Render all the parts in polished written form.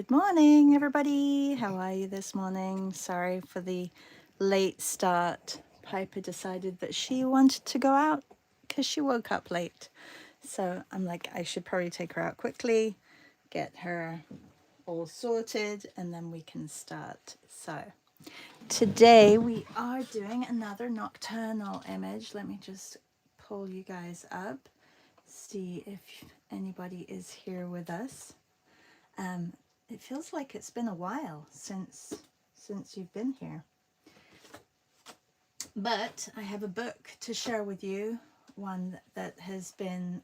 Good morning, everybody. How are you this morning? Sorry for the late start. Piper decided that she wanted to go out because she woke up late. So I'm like, I should probably take her out quickly, get her all sorted, and then we can start. So today we are doing another nocturnal image. Let me just pull you guys up, see if anybody is here with us. It feels like it's been a while since you've been here. But I have a book to share with you, one that has been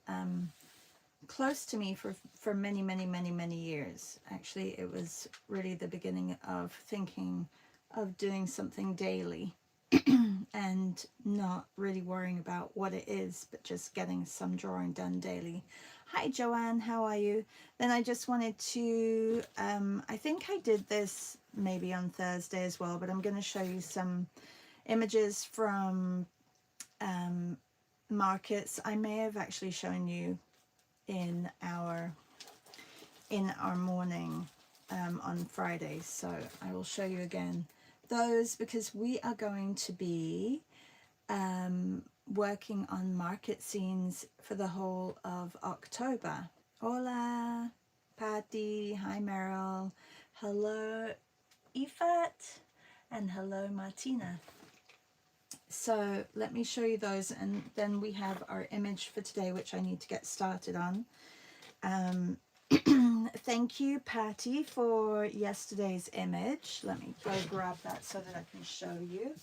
close to me for many, many, many, many years. Actually, it was really the beginning of thinking of doing something daily and not really worrying about what it is, but just getting some drawing done daily. Hi, Joanne, how are you? Then I just wanted to, I think I did this maybe on Thursday as well, but I'm going to show you some images from markets. I may have actually shown you in our morning on Friday, so I will show you again those because we are going to be working on market scenes for the whole of October. Hola, Patty. Hi, Meryl. Hello, Ifat. And hello, Martina. So let me show you those, and then we have our image for today, which I need to get started on. Thank you, Patty, for yesterday's image. Let me go grab that so that I can show you.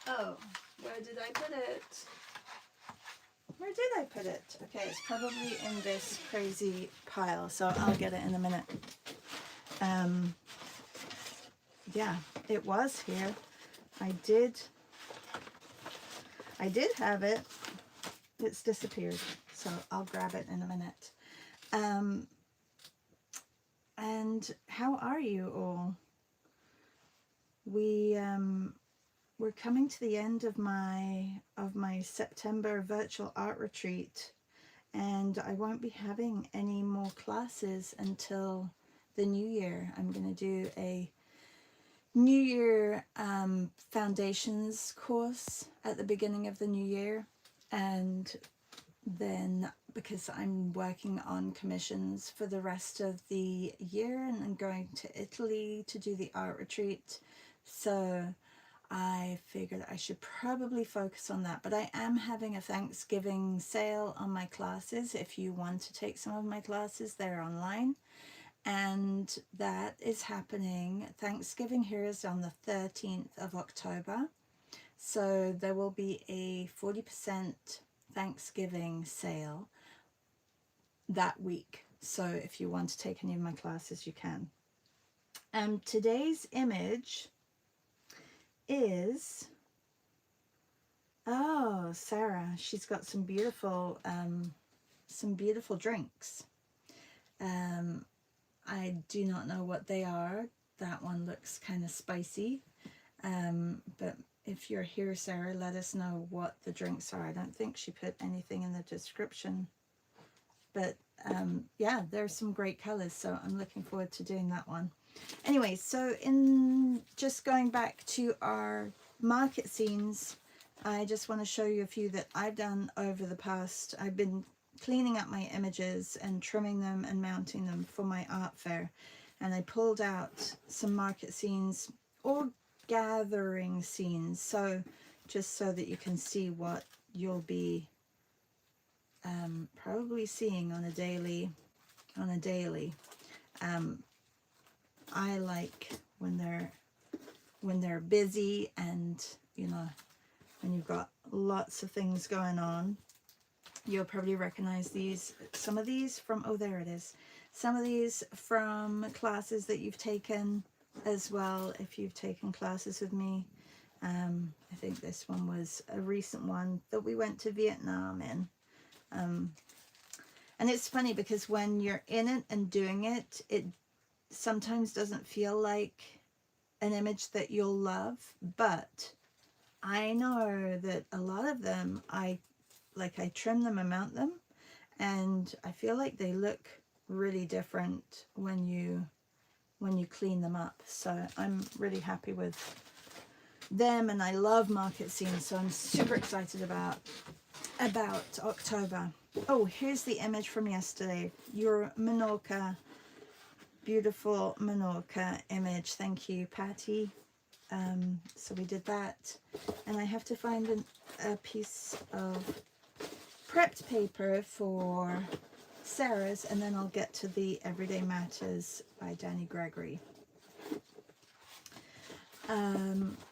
Oh, where did I put it? Where did I put it? Okay, it's probably in this crazy pile, so I'll get it in a minute. Yeah, it was here. I did have it. It's disappeared, so I'll grab it in a minute. And how are you all? We're coming to the end of my September virtual art retreat, and I won't be having any more classes until the new year. I'm going to do a New Year foundations course at the beginning of the new year, and then because I'm working on commissions for the rest of the year and I'm going to Italy to do the art retreat, so I figured I should probably focus on that. But I am having a Thanksgiving sale on my classes. If you want to take some of my classes, they're online. And that is happening. Thanksgiving here is on the 13th of October. So there will be a 40% Thanksgiving sale that week. So if you want to take any of my classes, you can. Today's image is, oh, Sarah, she's got some beautiful drinks. I do not know what they are. That one looks kind of spicy. But if you're here, Sarah, let us know what the drinks are. I don't think she put anything in the description. But yeah, there's some great colors, so I'm looking forward to doing that one. Anyway, so in just going back to our market scenes, I just want to show you a few that I've done over the past. I've been cleaning up my images and trimming them and mounting them for my art fair, and I pulled out some market scenes or gathering scenes, so just so that you can see what you'll be probably seeing on a daily. I like when they're busy, and you know, when you've got lots of things going on. You'll probably recognize these, some of these from, oh, there it is. Some of these from classes that you've taken as well, if you've taken classes with me. I think this one was a recent one that we went to Vietnam in. And it's funny because when you're in it and doing it, it sometimes doesn't feel like an image that you'll love, but I know that a lot of them I trim them and mount them, and I feel like they look really different when you clean them up. So I'm really happy with them, and I love market scenes, so I'm super excited about October. Oh, here's the image from yesterday. Your Menorca, beautiful Menorca image. Thank you, Patty. So we did that, and I have to find a piece of prepped paper for Sarah's, and then I'll get to the Everyday Matters by Danny Gregory.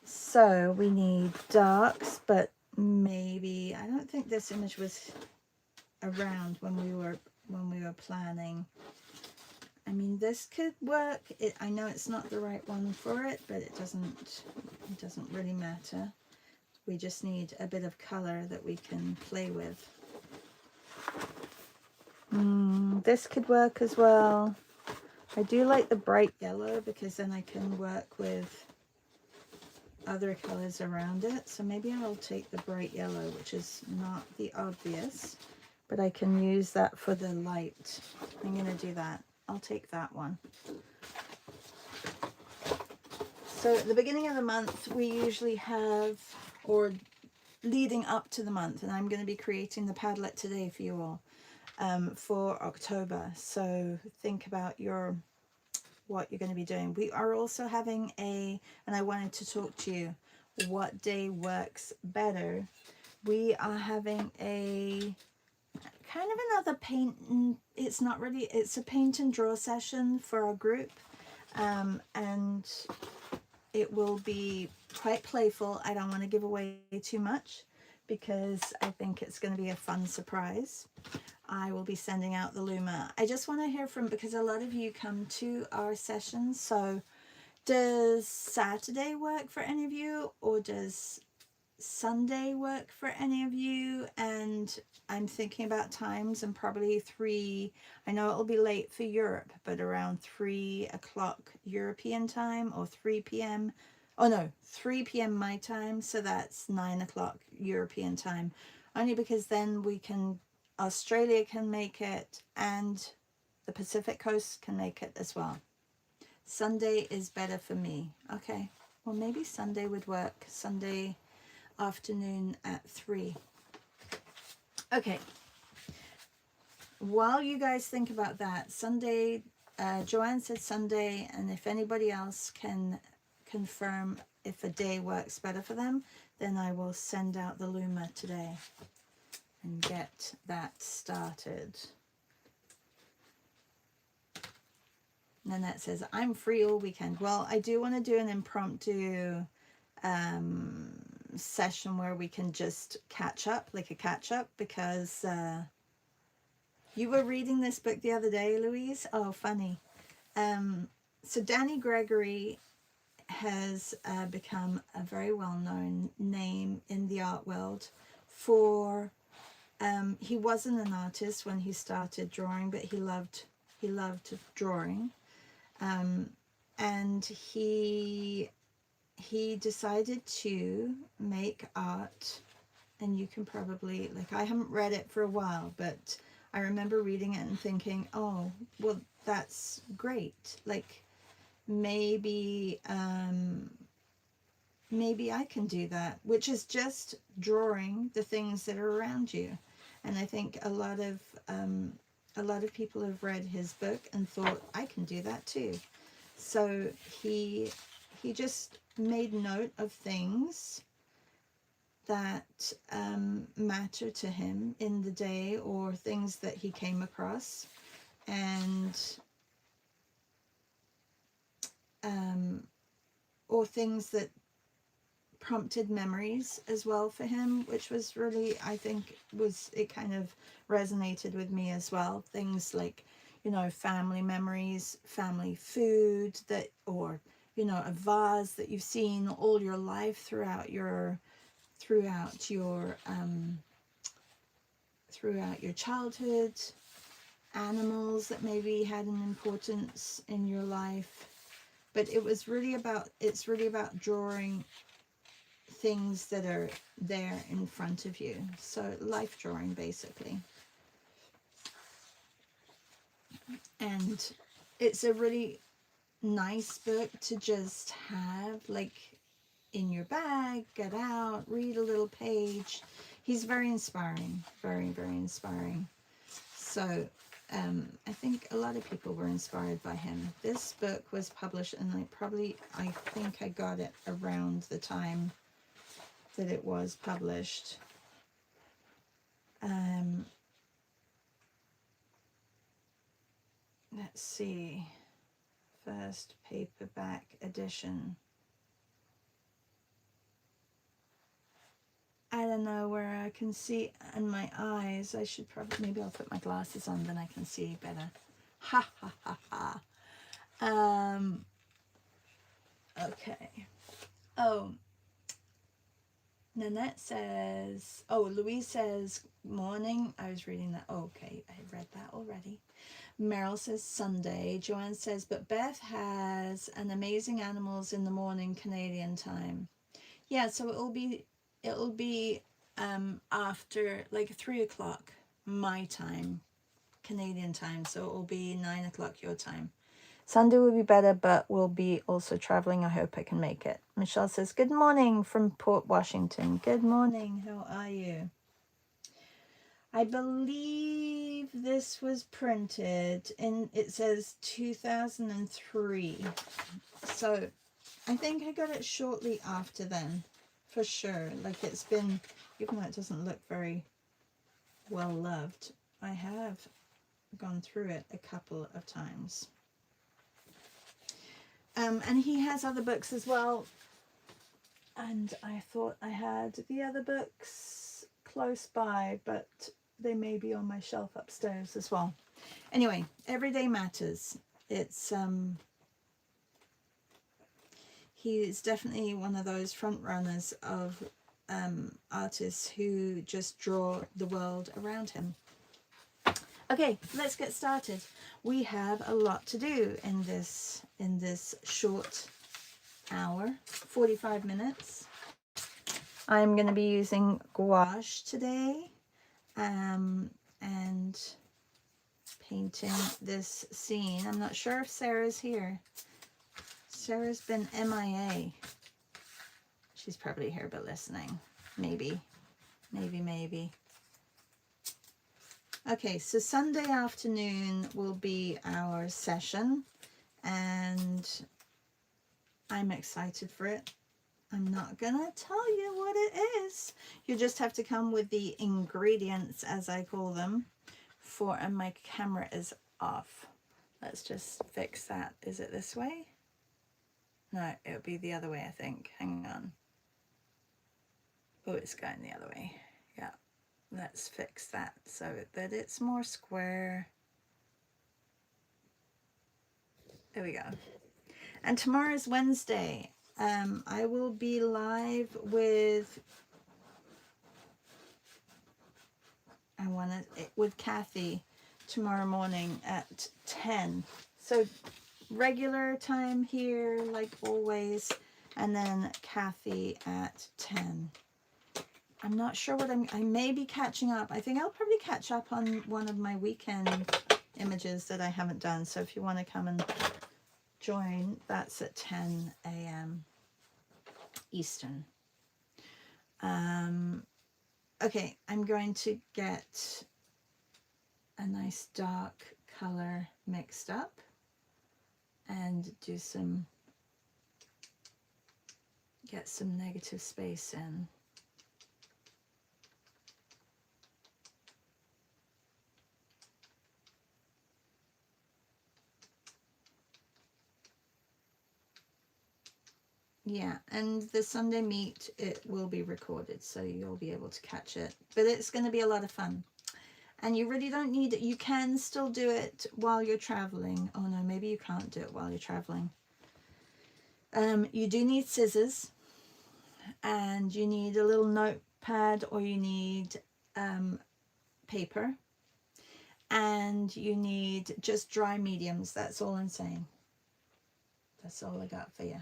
So we need darks, but maybe, I don't think this image was around when we were planning. I mean, this could work. I know it's not the right one for it, but it doesn't really matter. We just need a bit of color that we can play with. This could work as well. I do like the bright yellow because then I can work with other colors around it. So maybe I'll take the bright yellow, which is not the obvious, but I can use that for the light. I'm going to do that. I'll take that one. So at the beginning of the month, we usually have, or leading up to the month, and I'm going to be creating the Padlet today for you all for October. So think about what you're going to be doing. We are also having and I wanted to talk to you, what day works better. We are having a kind of another paint, it's not really, it's a paint and draw session for our group, and it will be quite playful. I don't want to give away too much because I think it's going to be a fun surprise. I will be sending out the Luma. I just want to hear because a lot of you come to our sessions. So does Saturday work for any of you, or does Sunday work for any of you? And I'm thinking about times, and probably 3, I know it'll be late for Europe, but around 3 o'clock European time, or 3 p.m. Oh no, 3 p.m. my time, so that's 9 o'clock European time. Only because then Australia can make it, and the Pacific Coast can make it as well. Sunday is better for me. Okay, well maybe Sunday would work. Sunday afternoon at 3. Okay, while you guys think about that, Sunday, Joanne said Sunday, and if anybody else can confirm if a day works better for them, then I will send out the Luma today and get that started. Nanette says, I'm free all weekend. Well, I do want to do an impromptu session where we can just catch up, like a catch up, because you were reading this book the other day, Louise. Oh, funny. So Danny Gregory has become a very well-known name in the art world for he wasn't an artist when he started drawing, but he loved drawing, and he decided to make art. And you can probably, like, I haven't read it for a while, but I remember reading it and thinking, oh, well, that's great. Like, maybe I can do that, which is just drawing the things that are around you. And I think a lot of people have read his book and thought, I can do that too. So he just made note of things that matter to him in the day, or things that he came across, and or things that prompted memories as well for him, which was really, I think, it kind of resonated with me as well. Things like, family memories, family food, or a vase that you've seen all your life throughout your childhood, animals that maybe had an importance in your life. But it's really about drawing things that are there in front of you. So life drawing, basically. And it's a really nice book to just have like in your bag, get out, read a little page. He's very inspiring, very, very inspiring. So I think a lot of people were inspired by him. This book was published, and I think I got it around the time that it was published. Let's see, first paperback edition. I don't know where I can see in my eyes. I should probably, maybe I'll put my glasses on, then I can see better. Ha ha ha ha. Okay. Oh, Nanette says, oh, Louise says, morning. I was reading that. Oh, okay, I read that already. Meryl says Sunday. Joanne says, but Beth has an Amazing Animals in the Morning Canadian time. Yeah, so it'll be after like 3 o'clock my time, Canadian time. So it'll be 9 o'clock your time. Sunday will be better, but we'll be also traveling. I hope I can make it. Michelle says, good morning from Port Washington. Good morning. How are you? I believe this was printed in, it says 2003. So I think I got it shortly after then, for sure. Like it's been, even though it doesn't look very well loved, I have gone through it a couple of times. And he has other books as well. And I thought I had the other books close by, but they may be on my shelf upstairs as well. Anyway, Everyday Matters. It's he is definitely one of those front runners of artists who just draw the world around him. Okay, let's get started. We have a lot to do in this short hour, 45 minutes. I'm going to be using gouache today and painting this scene. I'm not sure if Sarah's here. Sarah's been MIA. She's probably here but listening. Maybe. Okay, so Sunday afternoon will be our session, and I'm excited for it. I'm not gonna tell you what it is. You just have to come with the ingredients, as I call them, and my camera is off. Let's just fix that. Is it this way? No, it'll be the other way, I think. Hang on. Oh, it's going the other way. Yeah, let's fix that so that it's more square. There we go. And tomorrow is Wednesday. I will be live with Kathy tomorrow morning at 10. So regular time here, like always, and then Kathy at 10. I'm not sure what I may be catching up. I think I'll probably catch up on one of my weekend images that I haven't done. So if you want to come and join, that's at 10 a.m. Eastern. Okay, I'm going to get a nice dark color mixed up and get some negative space in. Yeah, and the Sunday meet, it will be recorded, so you'll be able to catch it. But it's going to be a lot of fun. And you really don't need it. You can still do it while you're traveling. Oh no, maybe you can't do it while you're traveling. You do need scissors, and you need a little notepad, or you need paper, and you need just dry mediums. That's all I'm saying. That's all I got for you.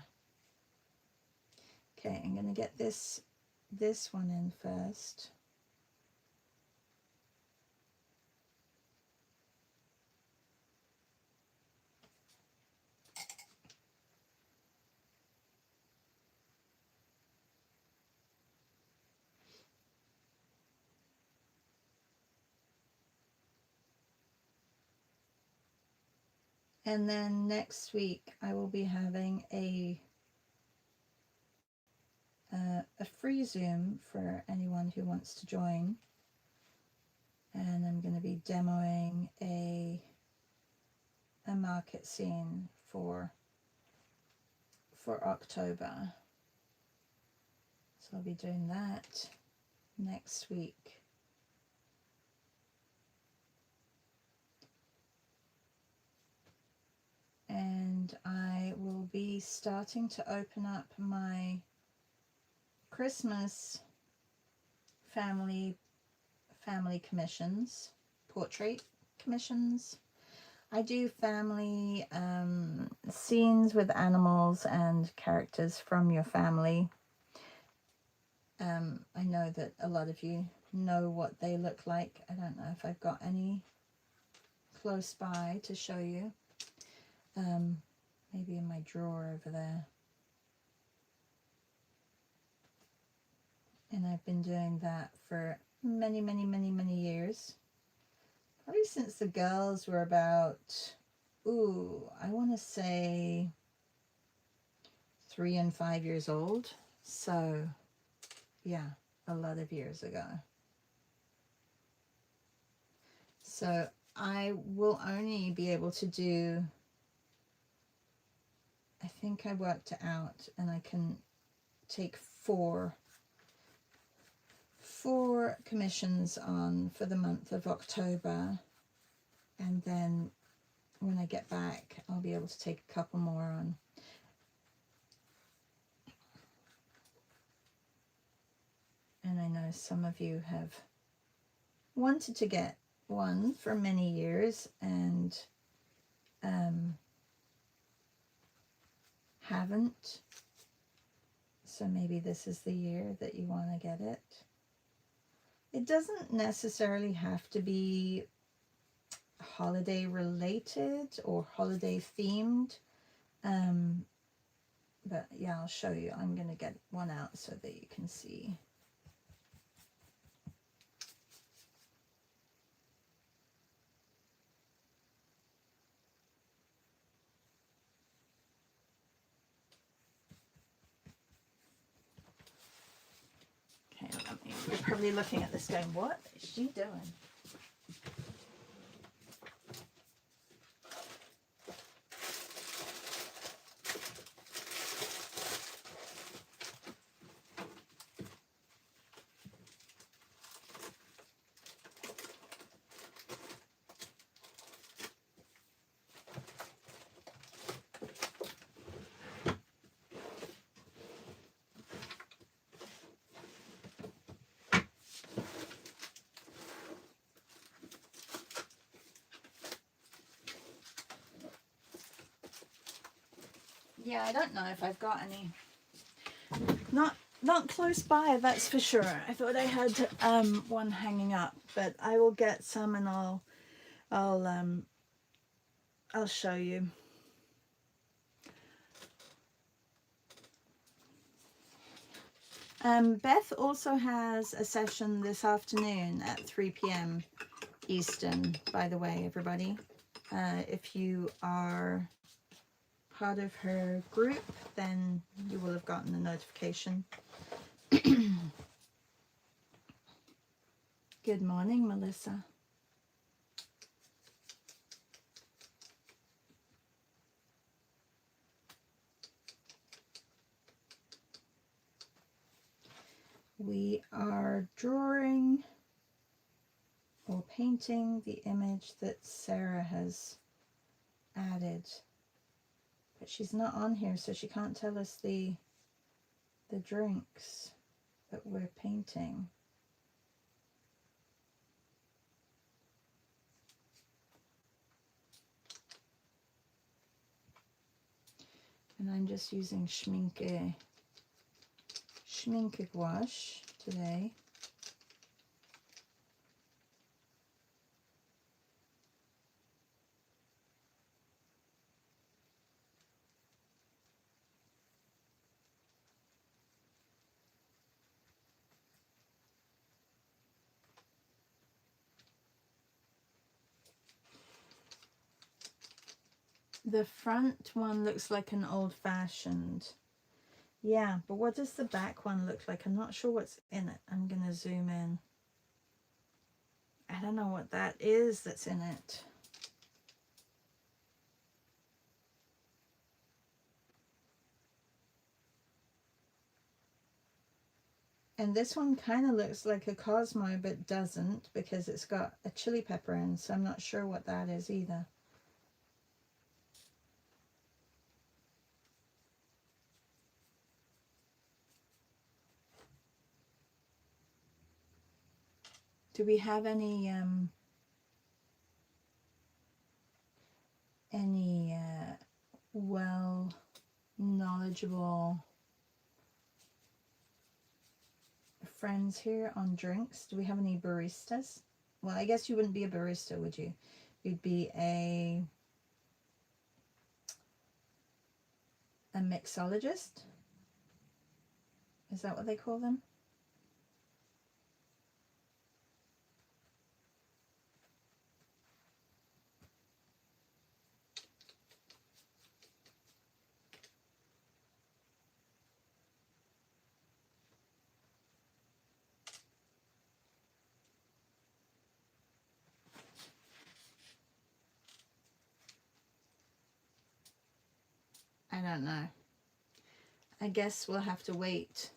Okay, I'm going to get this one in first. And then next week I will be having a free Zoom for anyone who wants to join. And I'm going to be demoing a market scene for October. So I'll be doing that next week. And I will be starting to open up my Christmas family commissions, portrait commissions. I do family scenes with animals and characters from your family. I know that a lot of you know what they look like. I don't know if I've got any close by to show you. Maybe in my drawer over there. And I've been doing that for many years. Probably since the girls were about, I want to say 3 and 5 years old. So, yeah, a lot of years ago. So I will only be able to do, I think I worked it out, and I can take four commissions on for the month of October, and then when I get back I'll be able to take a couple more on. And I know some of you have wanted to get one for many years and haven't, so maybe this is the year that you want to get it. It doesn't necessarily have to be holiday related or holiday themed, but yeah, I'll show you. I'm going to get one out so that you can see. Okay, you're probably looking at this going, what is she doing? Yeah, I don't know if I've got any. Not close by, that's for sure. I thought I had one hanging up, but I will get some and I'll show you. Beth also has a session this afternoon at 3 p.m. Eastern, by the way, everybody. If you are part of her group, then you will have gotten a notification. Good morning, Melissa. We are drawing or painting the image that Sarah has added, but she's not on here, so she can't tell us the drinks that we're painting. And I'm just using Schminke gouache today. The front one looks like an old-fashioned. Yeah, but what does the back one look like? I'm not sure what's in it. I'm going to zoom in. I don't know what that is that's in it. And this one kind of looks like a Cosmo, but doesn't, because it's got a chili pepper in, so I'm not sure what that is either. Do we have any well knowledgeable friends here on drinks? Do we have any baristas? Well, I guess you wouldn't be a barista, would you? You'd be a mixologist. Is that what they call them? I don't know. I guess we'll have to wait,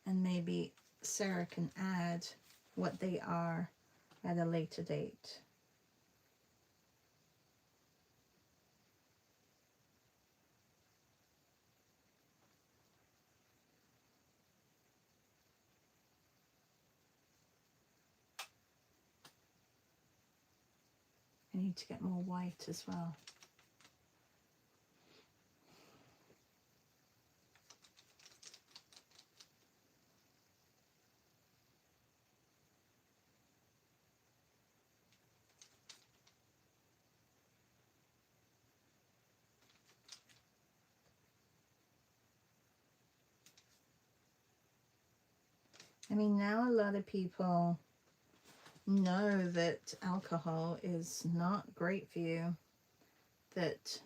and maybe Sarah can add what they are at a later date. I need to get more white as well. I mean, now a lot of people know that alcohol is not great for you, that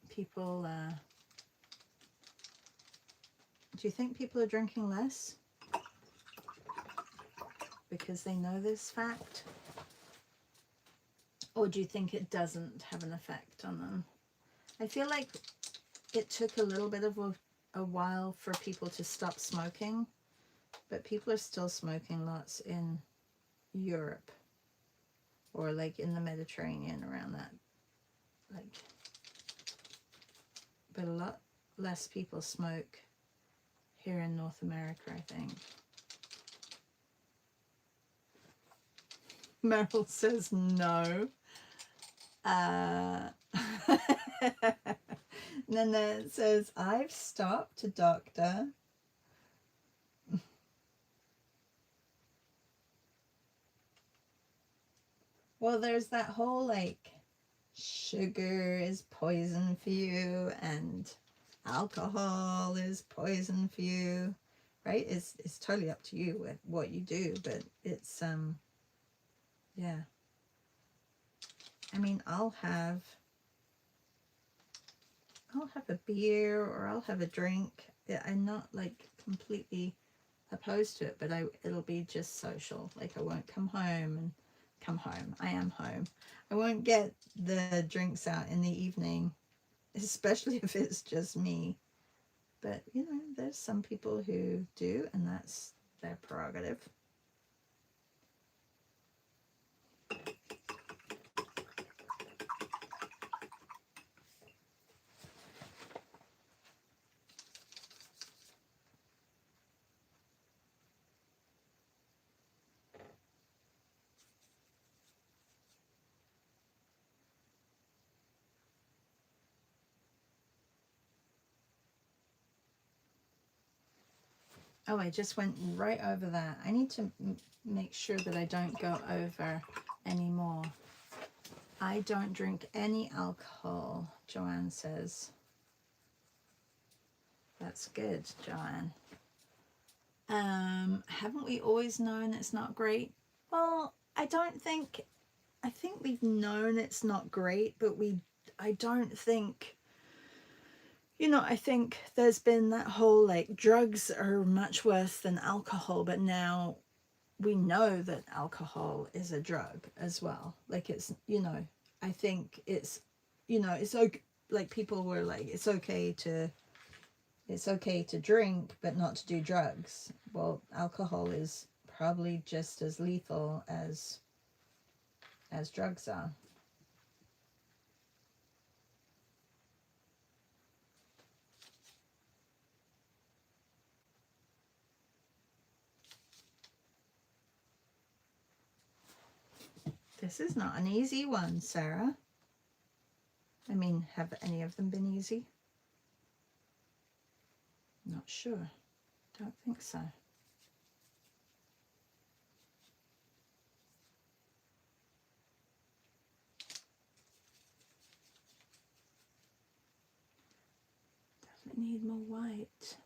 people, do you think people are drinking less because they know this fact? Or do you think it doesn't have an effect on them? I feel like it took a little bit of a while for people to stop smoking, but people are still smoking lots in Europe or like in the Mediterranean around that, like, but a lot less people smoke here in North America, I think. Meryl says no. Nana says, I've stopped, doctor. Well, there's that whole like sugar is poison for you and alcohol is poison for you, right? It's totally up to you with what you do, but it's yeah. I mean, I'll have a beer or I'll have a drink. I'm not like completely opposed to it, but it'll be just social. Like I won't come home and come home. I am home. I won't get the drinks out in the evening, especially if it's just me. But you know, there's some people who do, and that's their prerogative. Oh, I just went right over that. I need to make sure that I don't go over anymore. I don't drink any alcohol, Joanne says. That's good, Joanne. Haven't we always known it's not great? Well, I think we've known it's not great, but I don't think, you know, I think there's been that whole like drugs are much worse than alcohol, but now we know that alcohol is a drug as well. Like it's, you know, I think it's, you know, it's okay. Like people were like, it's okay to drink, but not to do drugs. Well, alcohol is probably just as lethal as drugs are. This is not an easy one, Sarah. I mean, have any of them been easy? Not sure. Don't think so. Definitely need more white.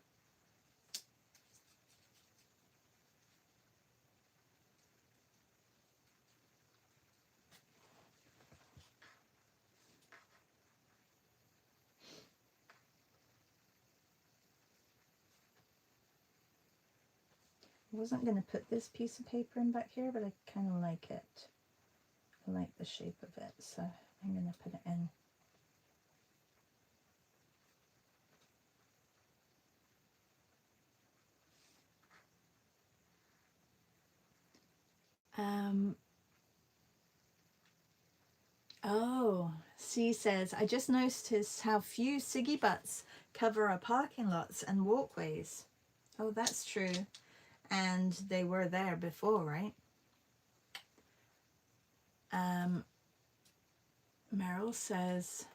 I wasn't going to put this piece of paper in back here, but I kind of like it. I like the shape of it, so I'm going to put it in. Oh, C says, I just noticed how few Siggy butts cover our parking lots and walkways. Oh, that's true. And they were there before, right? Meryl says,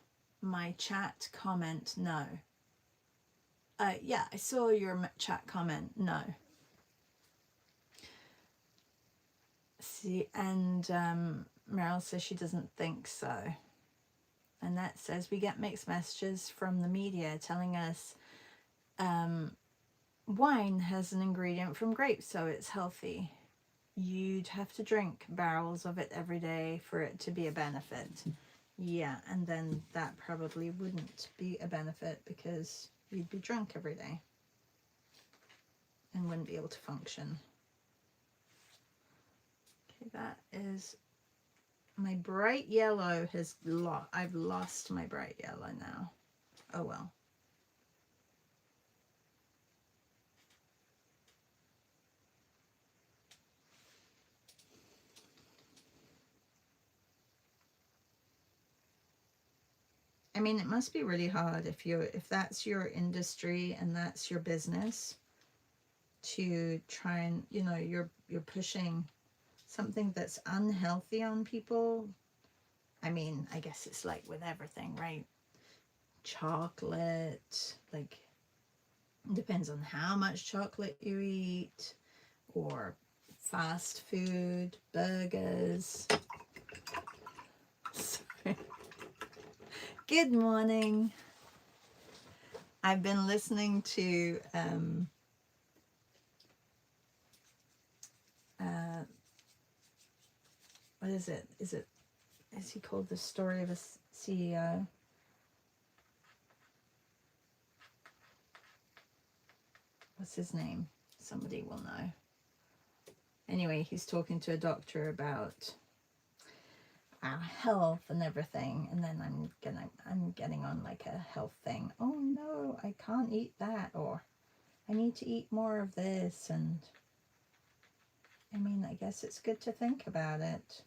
my chat comment, no. Yeah, I saw your chat comment, no. See, and Meryl says she doesn't think so. And that says we get mixed messages from the media telling us wine has an ingredient from grapes, so it's healthy. You'd have to drink barrels of it every day for it to be a benefit. Yeah, and then that probably wouldn't be a benefit because you'd be drunk every day and wouldn't be able to function. Okay, that is my bright yellow has I've lost my bright yellow now. Oh well. I mean, it must be really hard if that's your industry and that's your business to try and, you know, you're pushing something that's unhealthy on people. I mean, I guess it's like with everything, right? Chocolate, like, depends on how much chocolate you eat, or fast food, burgers. Sorry. Good morning. I've been listening to what is it? Is he called The Story of a CEO? What's his name? Somebody will know. Anyway, he's talking to a doctor about our health and everything, and then I'm getting on like a health thing. Oh no, I can't eat that, or I need to eat more of this. And I mean, I guess it's good to think about it.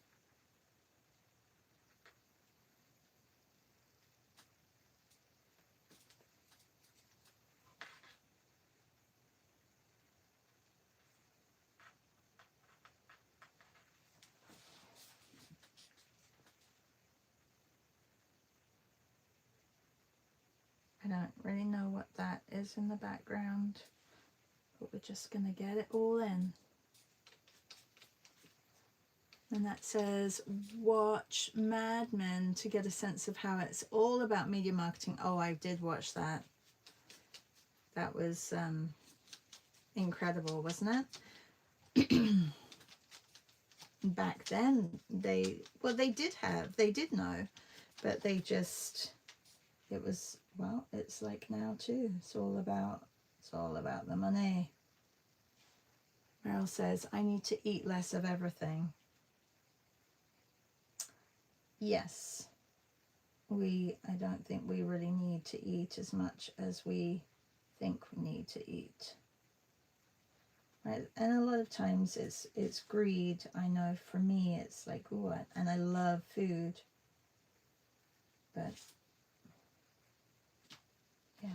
I don't really know what that is in the background, but we're just going to get it all in. And that says, watch Mad Men to get a sense of how it's all about media marketing. Oh, I did watch that. That was incredible, wasn't it? Back then, they did know but they just, it was, well, it's like now too. It's all about the money. Meryl says, I need to eat less of everything. Yes. I don't think we really need to eat as much as we think we need to eat. Right? And a lot of times it's greed. I know for me it's like, oh, and I love food. But yeah.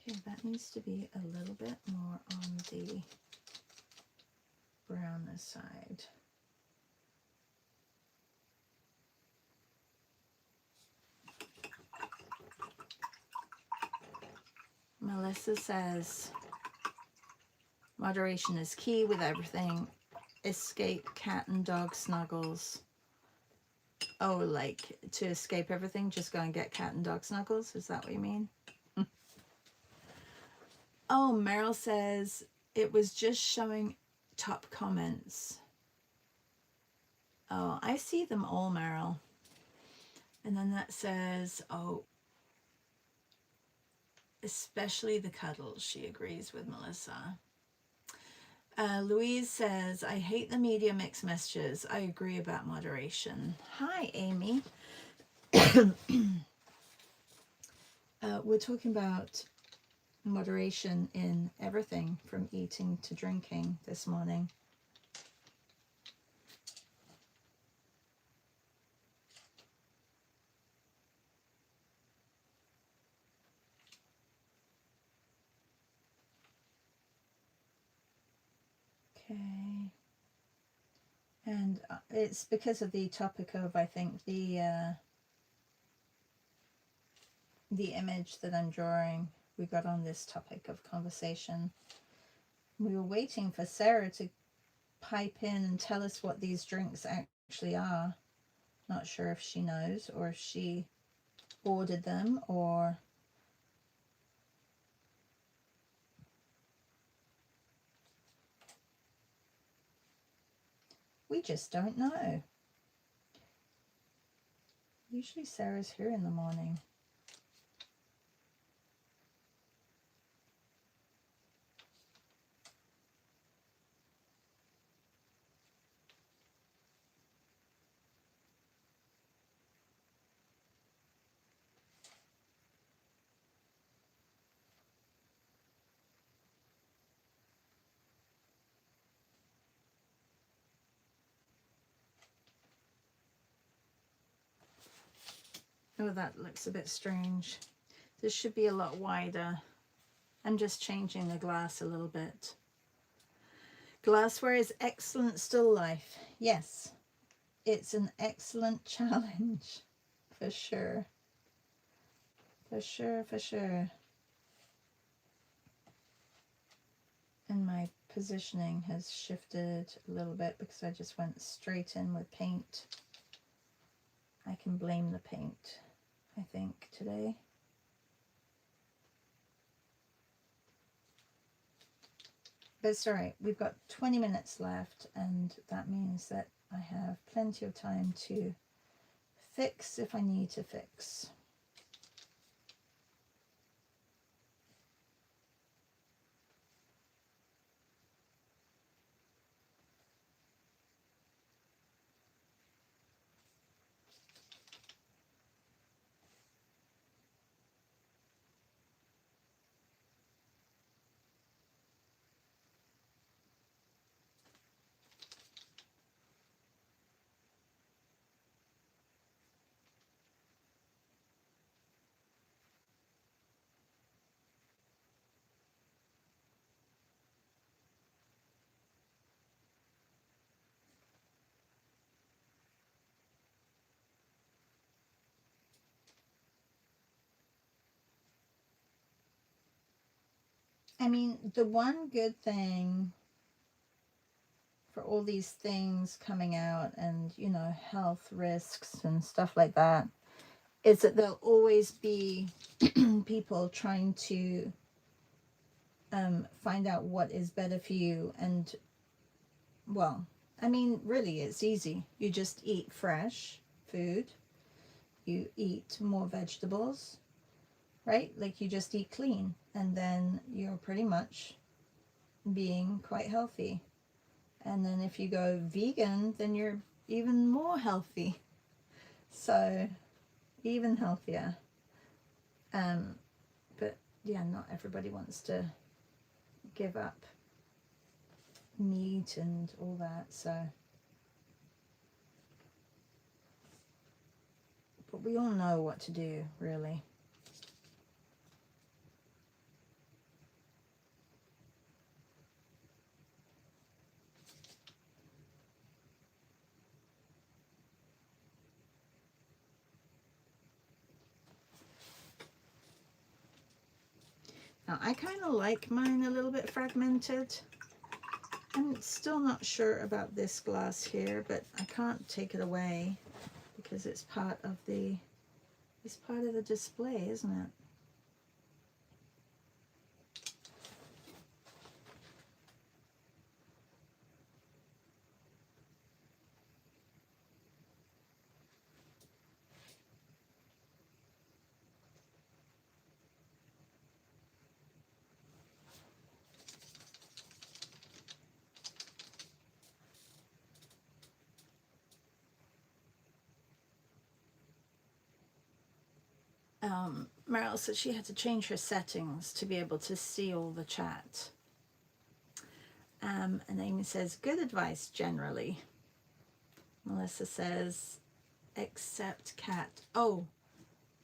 Okay, that needs to be a little bit more on the browner side. Melissa says, moderation is key with everything. Escape cat and dog snuggles. Oh, like to escape everything, just go and get cat and dog snuggles? Is that what you mean? Oh, Meryl says, it was just showing top comments. Oh, I see them all, Meryl. And then that says, oh, especially the cuddles. She agrees with Melissa. Louise says, I hate the media mixed messages. I agree about moderation. Hi, Amy. We're talking about moderation in everything from eating to drinking this morning. Okay. And it's because of the topic of, I think, the image that I'm drawing. We got on this topic of conversation. We were waiting for Sarah to pipe in and tell us what these drinks actually are. Not sure if she knows or if she ordered them or... We just don't know. Usually Sarah's here in the morning. Oh, that looks a bit strange. This should be a lot wider. I'm just changing the glass a little bit. Glassware is excellent still life. Yes, it's an excellent challenge. For sure. For sure, for sure. And my positioning has shifted a little bit because I just went straight in with paint. I can blame the paint, I think, today. But it's all right. We've got 20 minutes left, and that means that I have plenty of time to fix if I need to fix. I mean, the one good thing for all these things coming out and, you know, health risks and stuff like that, is that there'll always be people trying to find out what is better for you. And, well, I mean, really, it's easy. You just eat fresh food. You eat more vegetables, right? Like, you just eat clean. And then you're pretty much being quite healthy. And then if you go vegan, then you're even more healthy. So, even healthier. But, yeah, not everybody wants to give up meat and all that, so. But we all know what to do, really. Now, I kind of like mine a little bit fragmented. I'm still not sure about this glass here, but I can't take it away because it's part of the display, isn't it? Meryl said she had to change her settings to be able to see all the chat. And Amy says, good advice generally. Melissa says, except cat. Oh,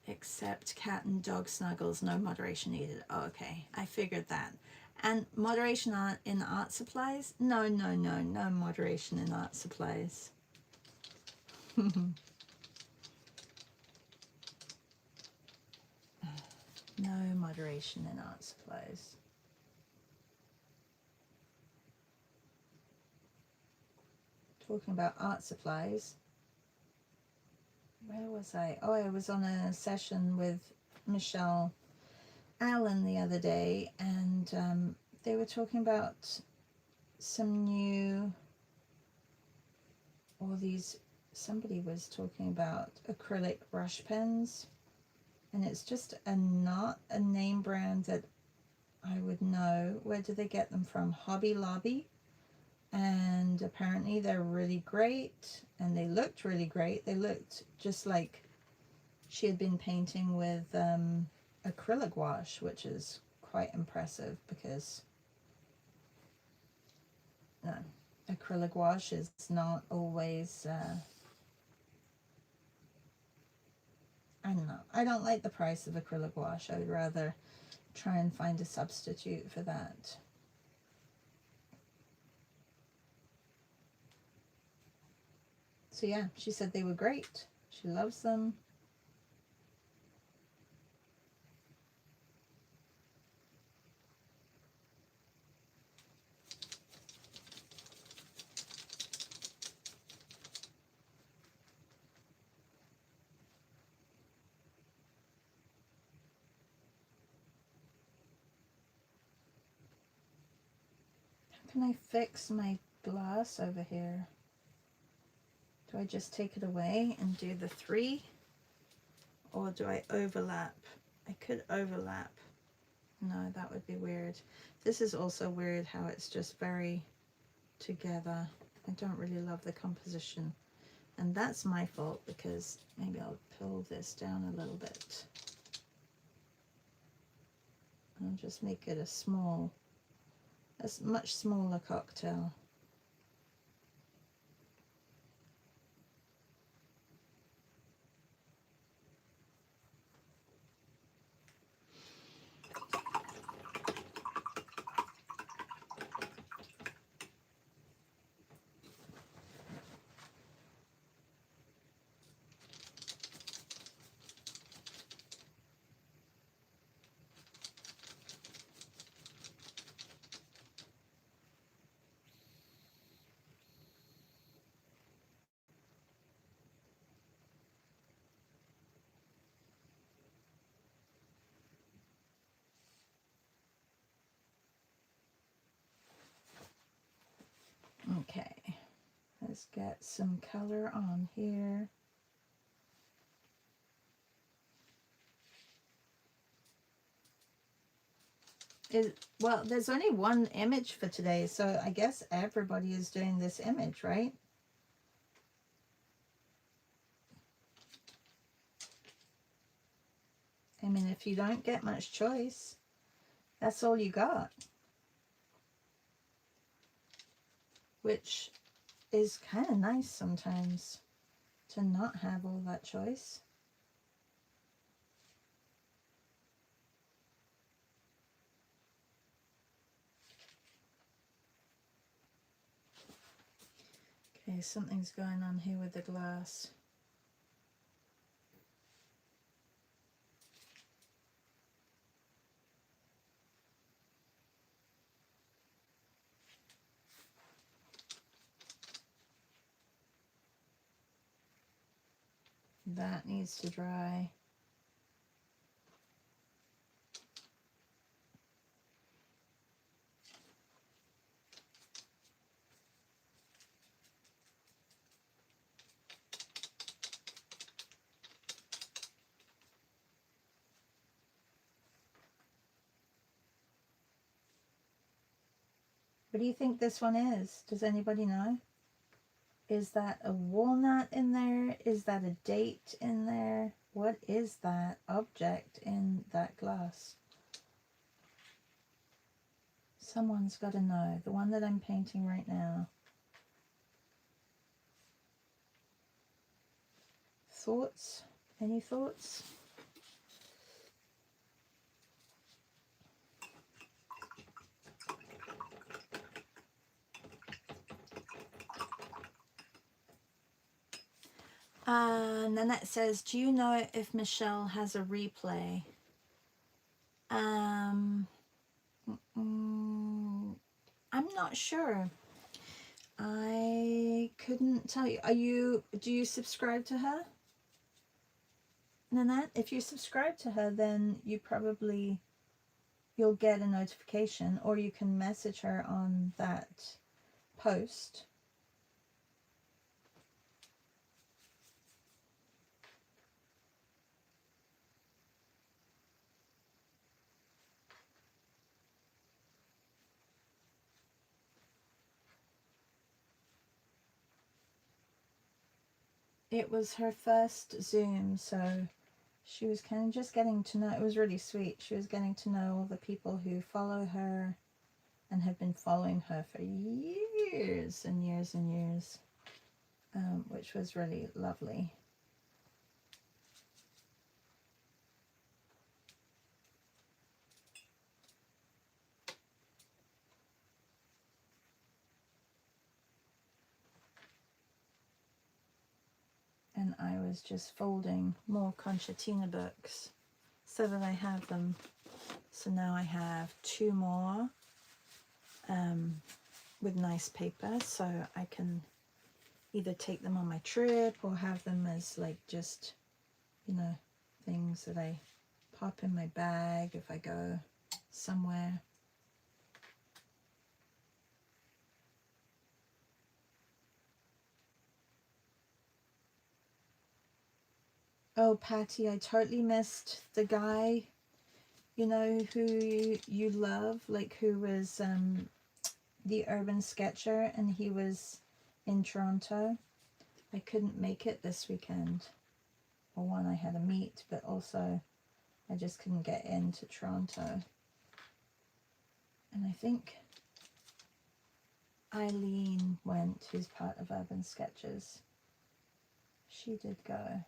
except cat and dog snuggles, no moderation needed. Oh, okay, I figured that. And moderation in art supplies? No moderation in art supplies. No moderation in art supplies. Talking about art supplies, where was I? Oh, I was on a session with Michelle Allen the other day, and they were talking about some new, somebody was talking about acrylic brush pens, and it's just not a name brand that I would know. Where do they get them from? Hobby Lobby. And apparently they're really great, and they looked really great. They looked just like she had been painting with acrylic wash, which is quite impressive because acrylic wash is not always I don't know. I don't like the price of acrylic wash. I would rather try and find a substitute for that. So yeah, she said they were great. She loves them. How can I fix my glass over here? Do I just take it away and do the 3? Or do I overlap? I could overlap. No, that would be weird. This is also weird how it's just very together. I don't really love the composition. And that's my fault because maybe I'll pull this down a little bit. I'll just make it a much smaller cocktail. Okay, let's get some color on here. Well, there's only one image for today, so I guess everybody is doing this image, right? I mean, if you don't get much choice, that's all you got. Which is kind of nice sometimes, to not have all that choice. Okay, something's going on here with the glass. That needs to dry. What do you think this one is? Does anybody know? Is that a walnut in there? Is that a date in there? What is that object in that glass? Someone's got to know. The one that I'm painting right now. Thoughts? Any thoughts? Nanette says, do you know if Michelle has a replay? I'm not sure. I couldn't tell you. Do you subscribe to her, Nanette? If you subscribe to her, then you'll get a notification, or you can message her on that post. It was her first Zoom, so she was kind of just getting to know. It was really sweet. She was getting to know all the people who follow her and have been following her for years and years and years, which was really lovely. And I was just folding more concertina books so that I have them. So now I have 2 more with nice paper, so I can either take them on my trip or have them as like just, things that I pop in my bag if I go somewhere. Oh, Patty, I totally missed the guy, who you love, like who was the urban sketcher, and he was in Toronto. I couldn't make it this weekend. Well, one, I had a meet, but also I just couldn't get into Toronto. And I think Eileen went, who's part of Urban Sketches. She did go.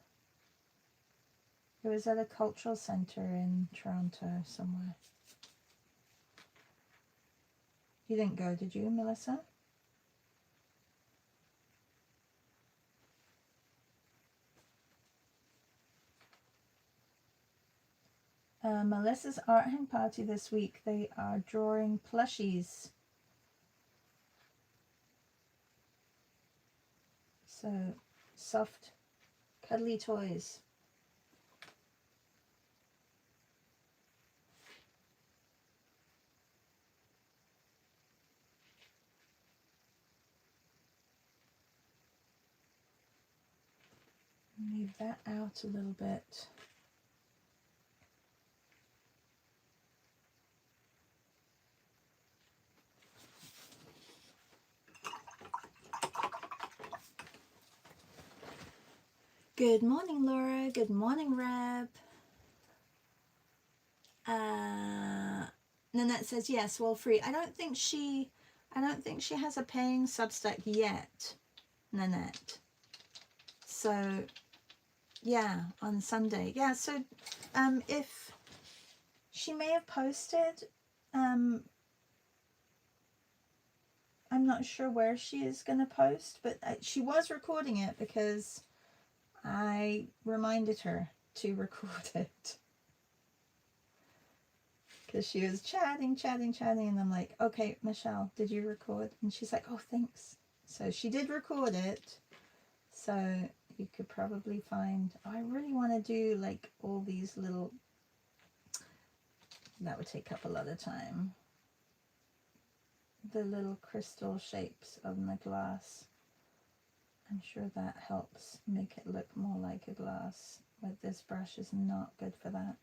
It was at a cultural centre in Toronto somewhere. You didn't go, did you, Melissa? Melissa's art hang party this week. They are drawing plushies. So, soft, cuddly toys. Move that out a little bit. Good morning, Laura. Good morning, Reb. Nanette says yes, well free. I don't think she has a paying Substack yet, Nanette. So yeah, on Sunday. Yeah, so if she may have posted, I'm not sure where she is going to post, but she was recording it because I reminded her to record it. Because she was chatting, and I'm like, okay, Michelle, did you record? And she's like, oh, thanks. So she did record it. So you could probably find, oh, I really want to do like all these little, that would take up a lot of time. The little crystal shapes of the glass. I'm sure that helps make it look more like a glass, but this brush is not good for that.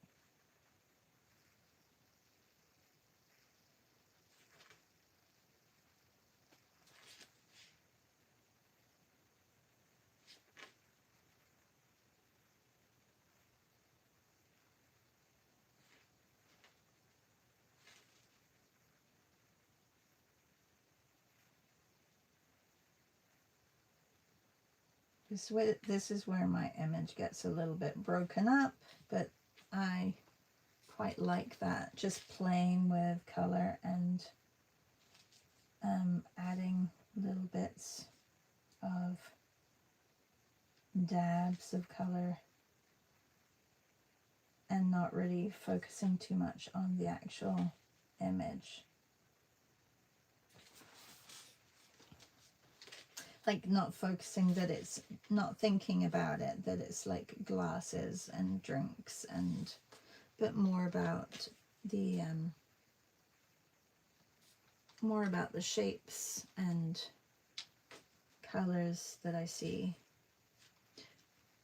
This is where my image gets a little bit broken up, but I quite like that, just playing with color and adding little bits of dabs of color and not really focusing too much on the actual image. Like not focusing that it's, not thinking about it, that it's like glasses and drinks, and but more about the shapes and colors that I see.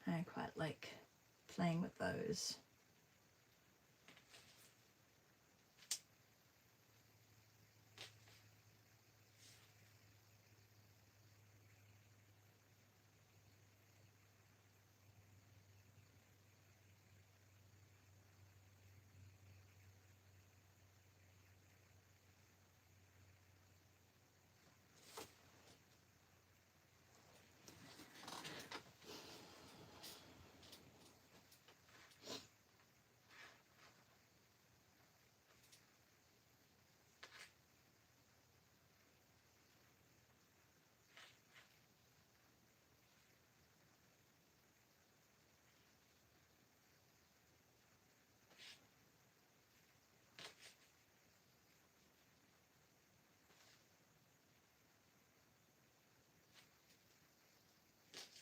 I quite like playing with those.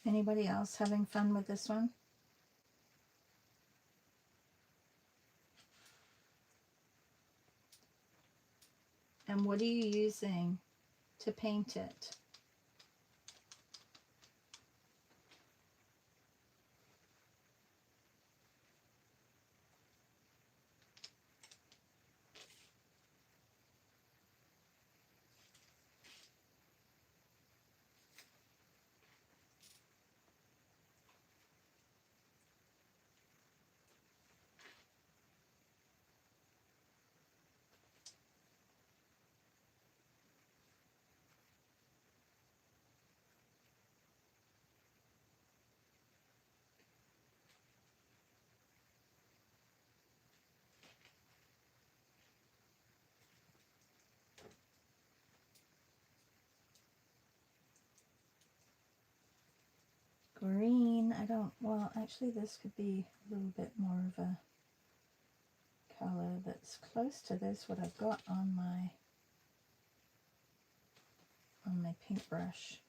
Anybody else having fun with this one? And what are you using to paint it? Green, I don't, well, actually this could be a little bit more of a color that's close to this, what I've got on my paintbrush.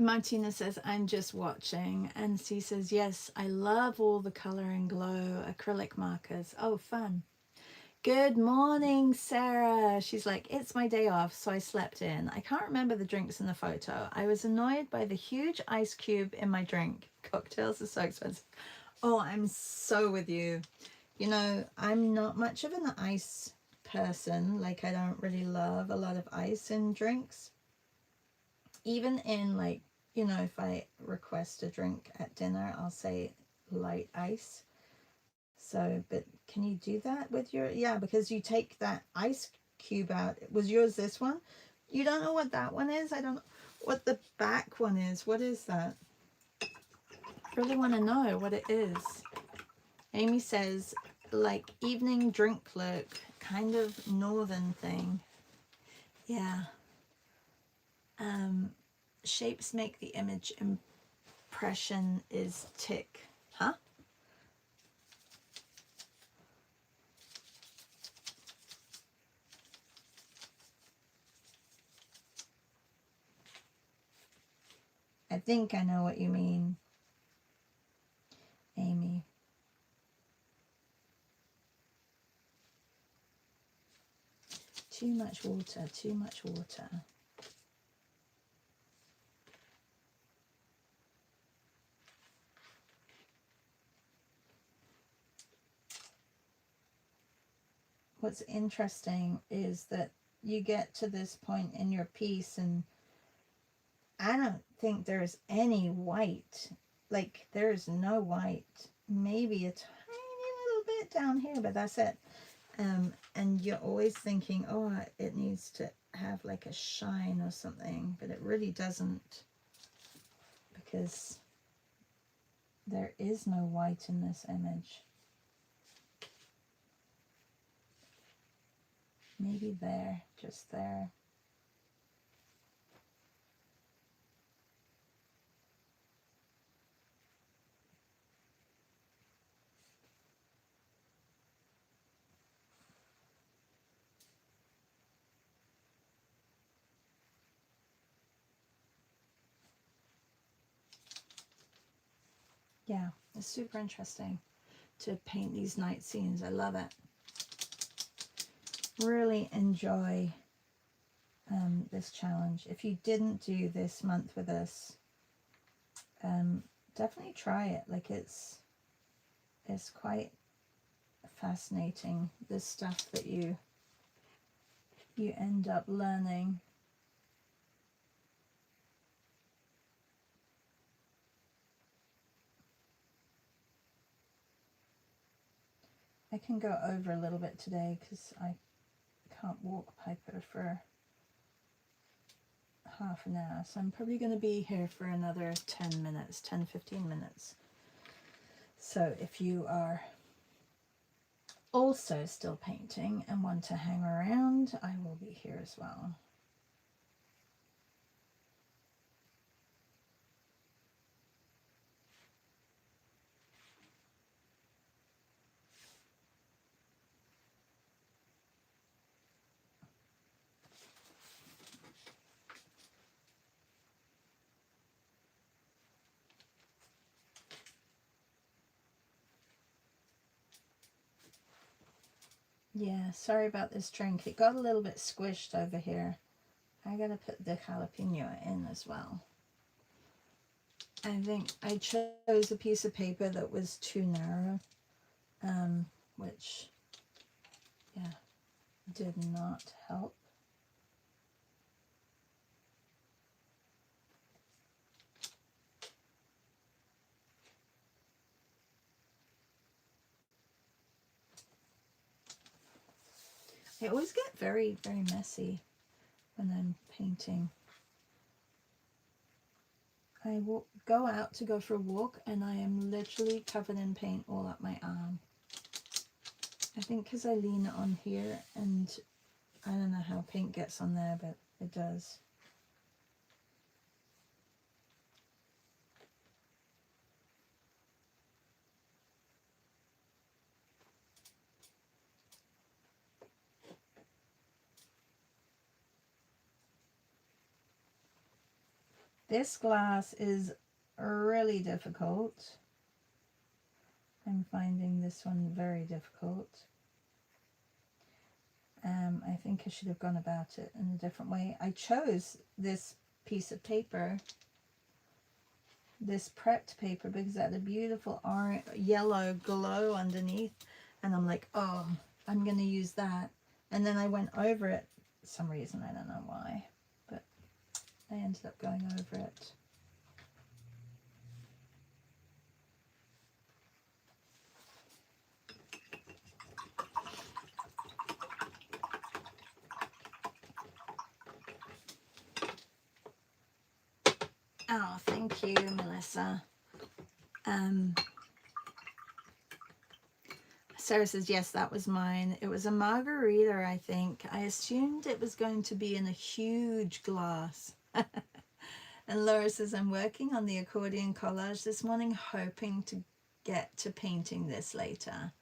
Martina says, I'm just watching. And she says, yes, I love all the color and glow acrylic markers. Oh, fun. Good morning, Sarah. She's like, it's my day off, so I slept in. I can't remember the drinks in the photo. I was annoyed by the huge ice cube in my drink. Cocktails are so expensive. Oh, I'm so with you. You know, I'm not much of an ice person. Like, I don't really love a lot of ice in drinks. Even in, like, you know, if I request a drink at dinner, I'll say light ice. So, but can you do that with your, yeah, because you take that ice cube out. Was yours this one? You don't know what that one is? I don't know what the back one is. What is that? Really want to know what it is. Amy says, like evening drink look, kind of northern thing. Yeah. Shapes make the image impression is tick. Huh? I think I know what you mean, Amy. Too much water, too much water. What's interesting is that you get to this point in your piece and I don't think there's any white. Like, there's no white. Maybe a tiny little bit down here, but that's it. And you're always thinking, oh, it needs to have like a shine or something, but it really doesn't, because there is no white in this image. Maybe there, just there. Yeah, it's super interesting to paint these night scenes. I love it. Really enjoy this challenge. If you didn't do this month with us, definitely try it. Like, it's quite fascinating, this stuff that you end up learning. I can go over a little bit today because I can't walk Piper for half an hour, so I'm probably going to be here for another 10 minutes, 10-15 minutes. So if you are also still painting and want to hang around, I will be here as well. Yeah, sorry about this drink. It got a little bit squished over here. I gotta put the jalapeno in as well. I think I chose a piece of paper that was too narrow, which, yeah, did not help. I always get very, very messy when I'm painting. I will go out to go for a walk and I am literally covered in paint all up my arm. I think because I lean on here and I don't know how paint gets on there, but it does. This glass is really difficult. I'm finding this one very difficult. I think I should have gone about it in a different way. I chose this piece of paper, this prepped paper, because it had a beautiful orange, yellow glow underneath. And I'm like, oh, I'm going to use that. And then I went over it for some reason. I don't know why, but I ended up going over it. Oh, thank you, Melissa. Sarah says, yes, that was mine. It was a margarita, I think. I assumed it was going to be in a huge glass. And Laura says, I'm working on the accordion collage this morning, hoping to get to painting this later.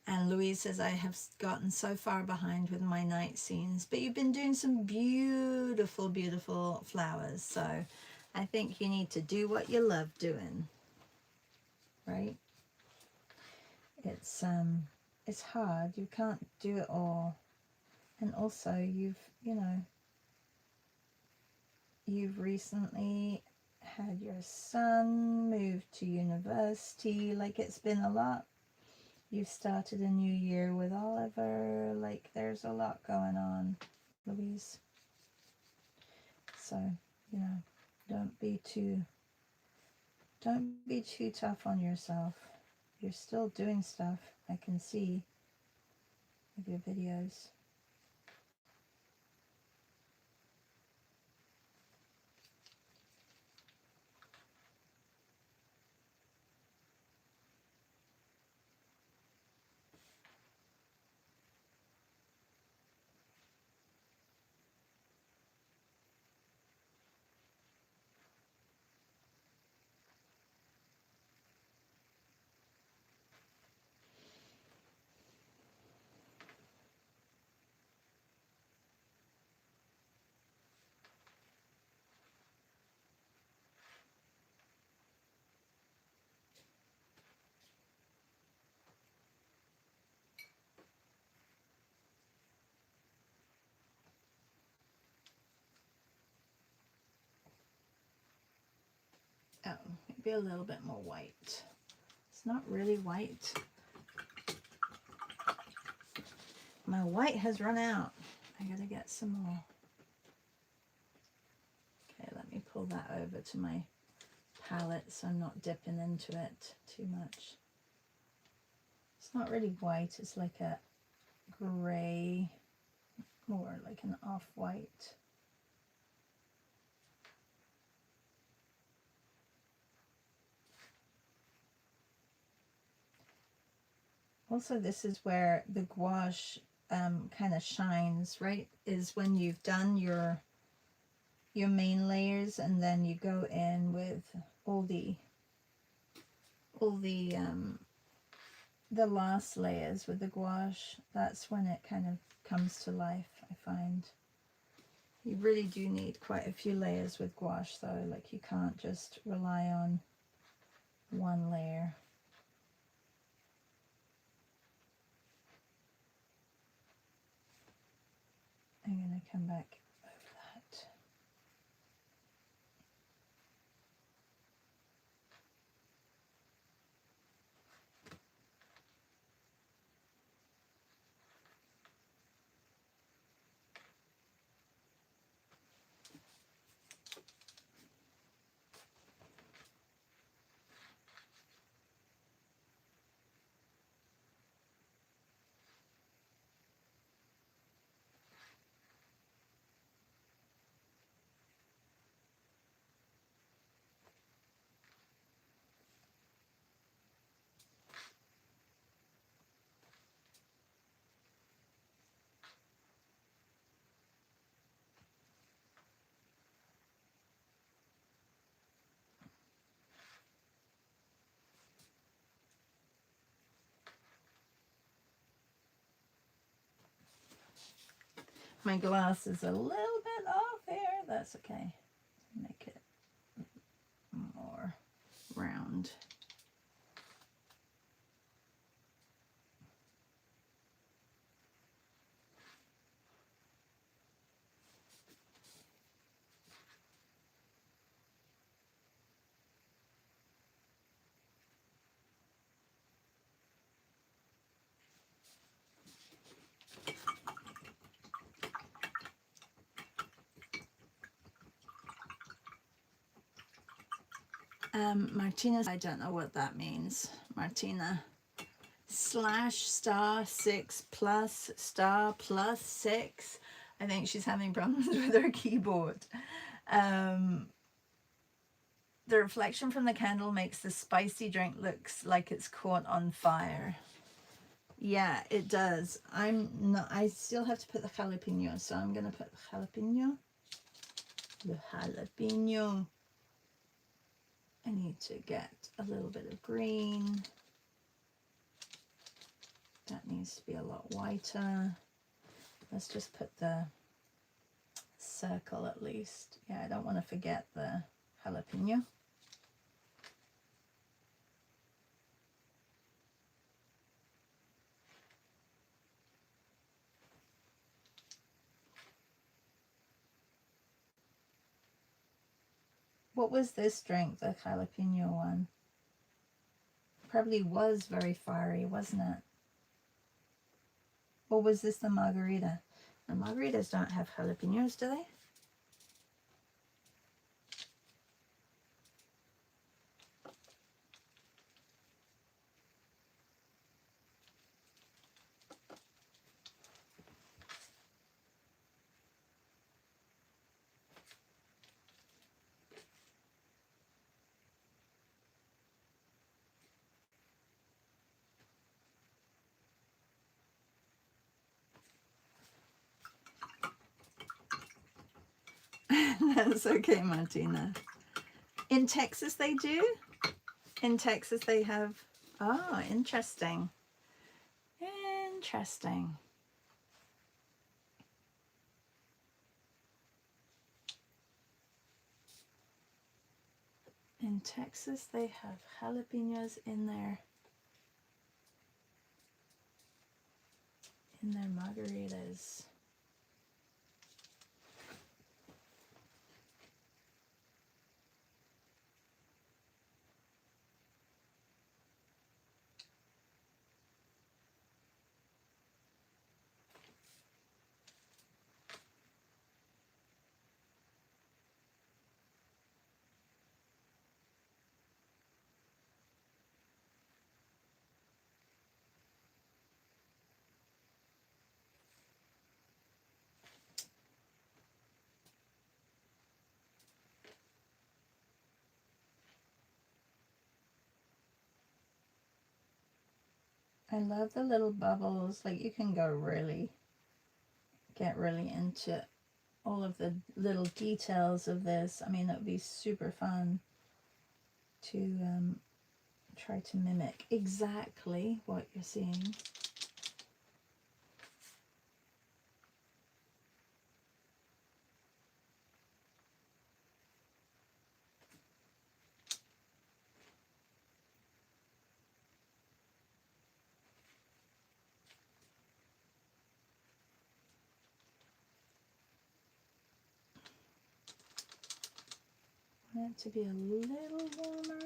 And Louise says, I have gotten so far behind with my night scenes, but you've been doing some beautiful, beautiful flowers. So I think you need to do what you love doing, right? It's hard. You can't do it all. And also you've recently had your son move to university. Like, it's been a lot. You've started a new year with Oliver. Like, there's a lot going on, Louise. So, don't be too tough on yourself. You're still doing stuff, I can see, with your videos. Oh, maybe a little bit more white. It's not really white. My white has run out. I gotta get some more. Okay, let me pull that over to my palette so I'm not dipping into it too much. It's not really white, it's like a gray, more like an off-white. Also, this is where the gouache kind of shines, right? Is when you've done your main layers, and then you go in with all the last layers with the gouache. That's when it kind of comes to life, I find. You really do need quite a few layers with gouache though. Like, you can't just rely on one layer. I'm going to come back over that. My glass is a little bit off here. That's okay. Make it round. Martina, I don't know what that means. Martina, /*6+*+6. I think she's having problems with her keyboard. The reflection from the candle makes the spicy drink looks like it's caught on fire. Yeah, it does. I still have to put the jalapeno, so I'm gonna put the jalapeno. I need to get a little bit of green. That needs to be a lot whiter. Let's just put the circle at least. Yeah, I don't want to forget the jalapeno. What was this drink, the jalapeno one? Probably was very fiery, wasn't it? Or was this the margarita? The margaritas don't have jalapenos, do they? That's okay, Martina. In Texas they do? In Texas they have... Oh, interesting. Interesting. In Texas they have jalapenos in their margaritas. I love the little bubbles. Like, you can get really into all of the little details of this. I mean, it would be super fun to try to mimic exactly what you're seeing. I want it to be a little warmer.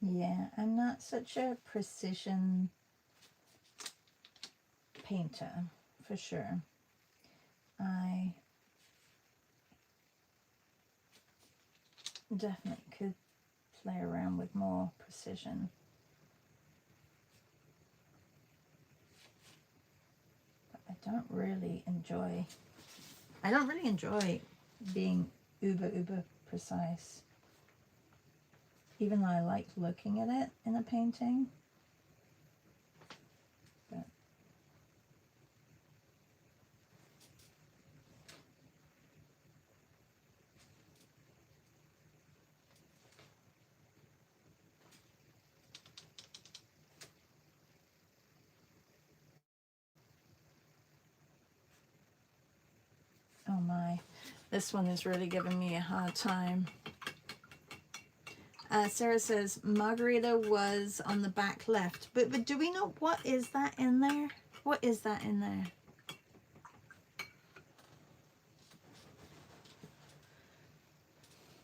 Yeah, I'm not such a precision painter, for sure. I definitely could play around with more precision. But I don't really enjoy being uber precise. Even though I like looking at it in a painting. But Oh my, this one is really giving me a hard time. Sarah says margarita was on the back left, but do we know what is that in there? What is that in there?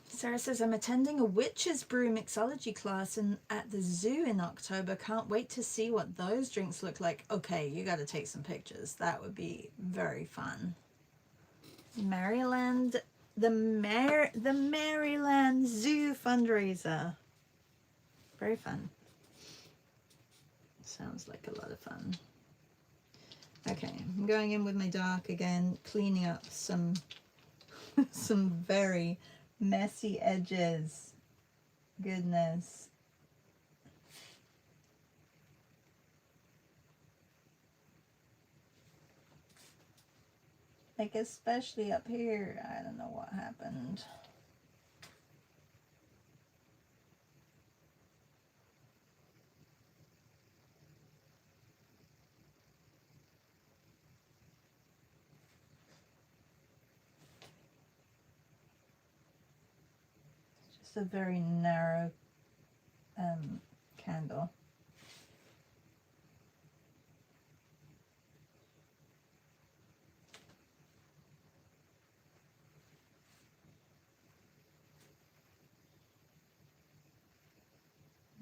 Sarah says, I'm attending a witch's brew mixology class at the zoo in October. Can't wait to see what those drinks look like. Okay, you got to take some pictures. That would be very fun. Maryland, the Maryland Zoo fundraiser. Very fun. Sounds like a lot of fun. Okay, I'm going in with my dark again, cleaning up some very messy edges. Goodness. Like especially up here, I don't know what happened. It's a very narrow candle.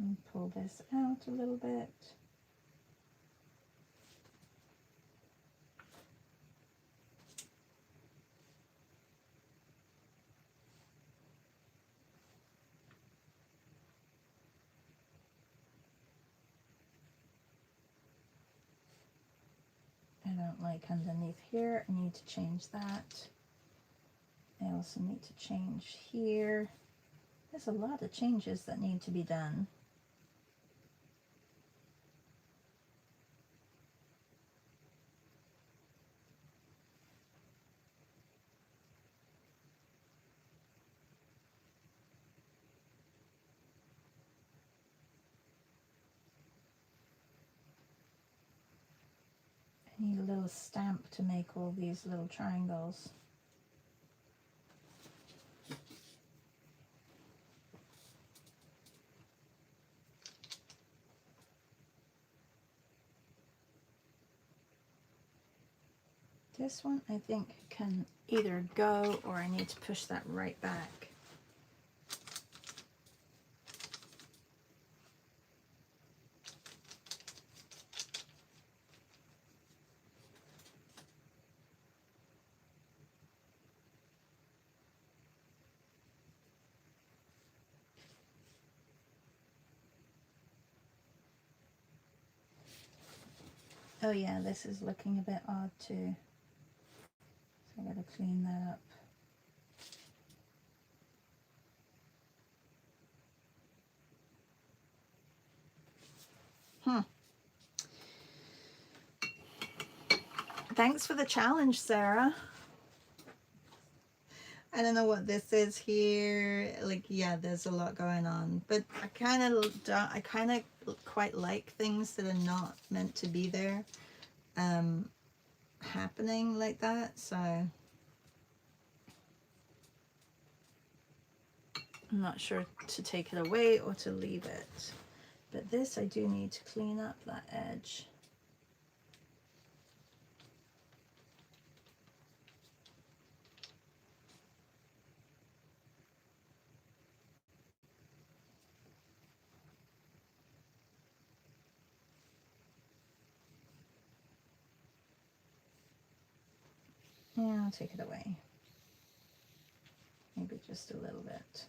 And pull this out a little bit. I don't like underneath here. I need to change that. I also need to change here. There's a lot of changes that need to be done. I need a little stamp to make all these little triangles. This one I think can either go or I need to push that right back. Oh yeah, this is looking a bit odd too. So I gotta clean that up. Thanks for the challenge, Sarah. I don't know what this is here. Like, yeah, there's a lot going on, but I kind of quite like things that are not meant to be there, happening like that. So I'm not sure to take it away or to leave it. But this, I do need to clean up that edge. Yeah, I'll take it away. Maybe just a little bit.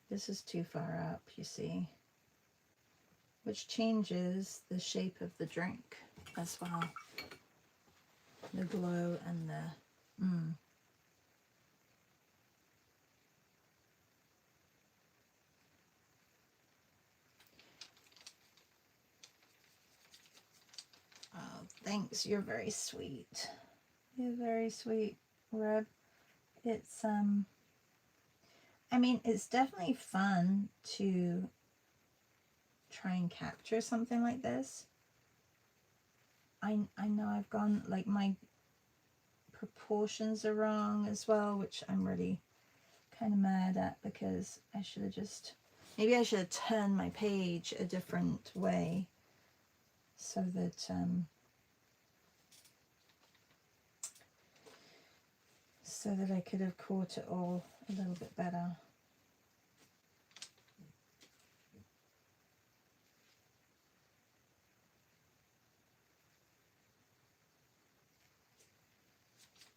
This is too far up, you see, which changes the shape of the drink as well. The glow and the Thanks, you're very sweet. You're very sweet, Reb. It's I mean, it's definitely fun to try and capture something like this. I know I've gone, like, my proportions are wrong as well, which I'm really kind of mad at, because I should have just, maybe I should have turned my page a different way so that I could have caught it all a little bit better.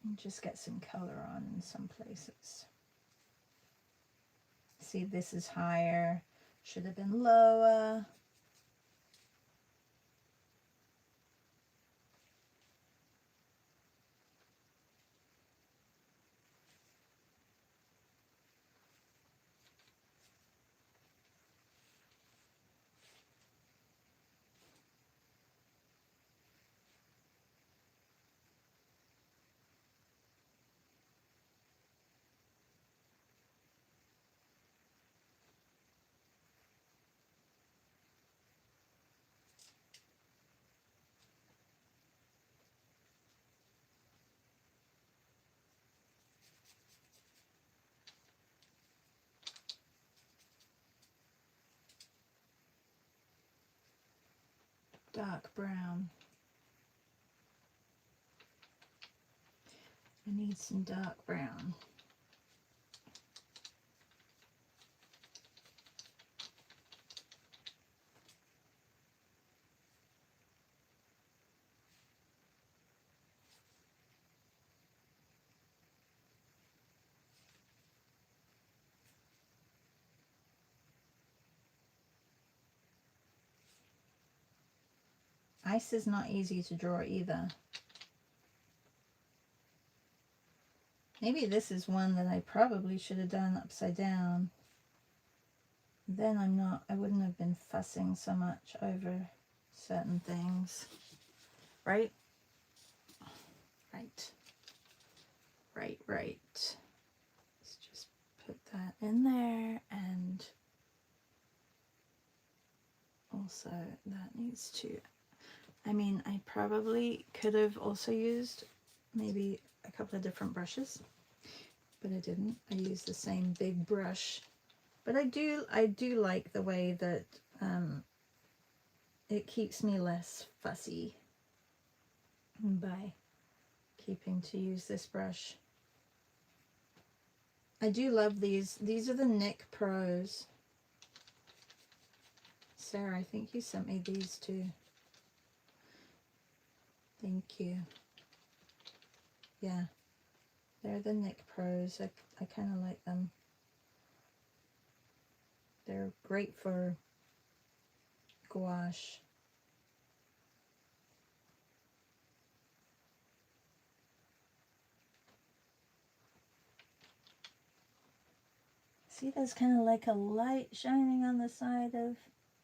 And just get some color on in some places. See, this is higher, should have been lower. Dark brown. I need some dark brown. Ice is not easy to draw either. Maybe this is one that I probably should have done upside down. Then I wouldn't have been fussing so much over certain things. Right? Right. Right, right. Let's just put that in there, and also that needs to, I mean, I probably could have also used maybe a couple of different brushes, but I didn't. I used the same big brush. But I do like the way that it keeps me less fussy by keeping to use this brush. I do love these. These are the Nick Pros. Sarah, I think you sent me these too. Thank you. Yeah, they're the Nick Pros. I kind of like them. They're great for gouache. See, there's kind of like a light shining on the side of,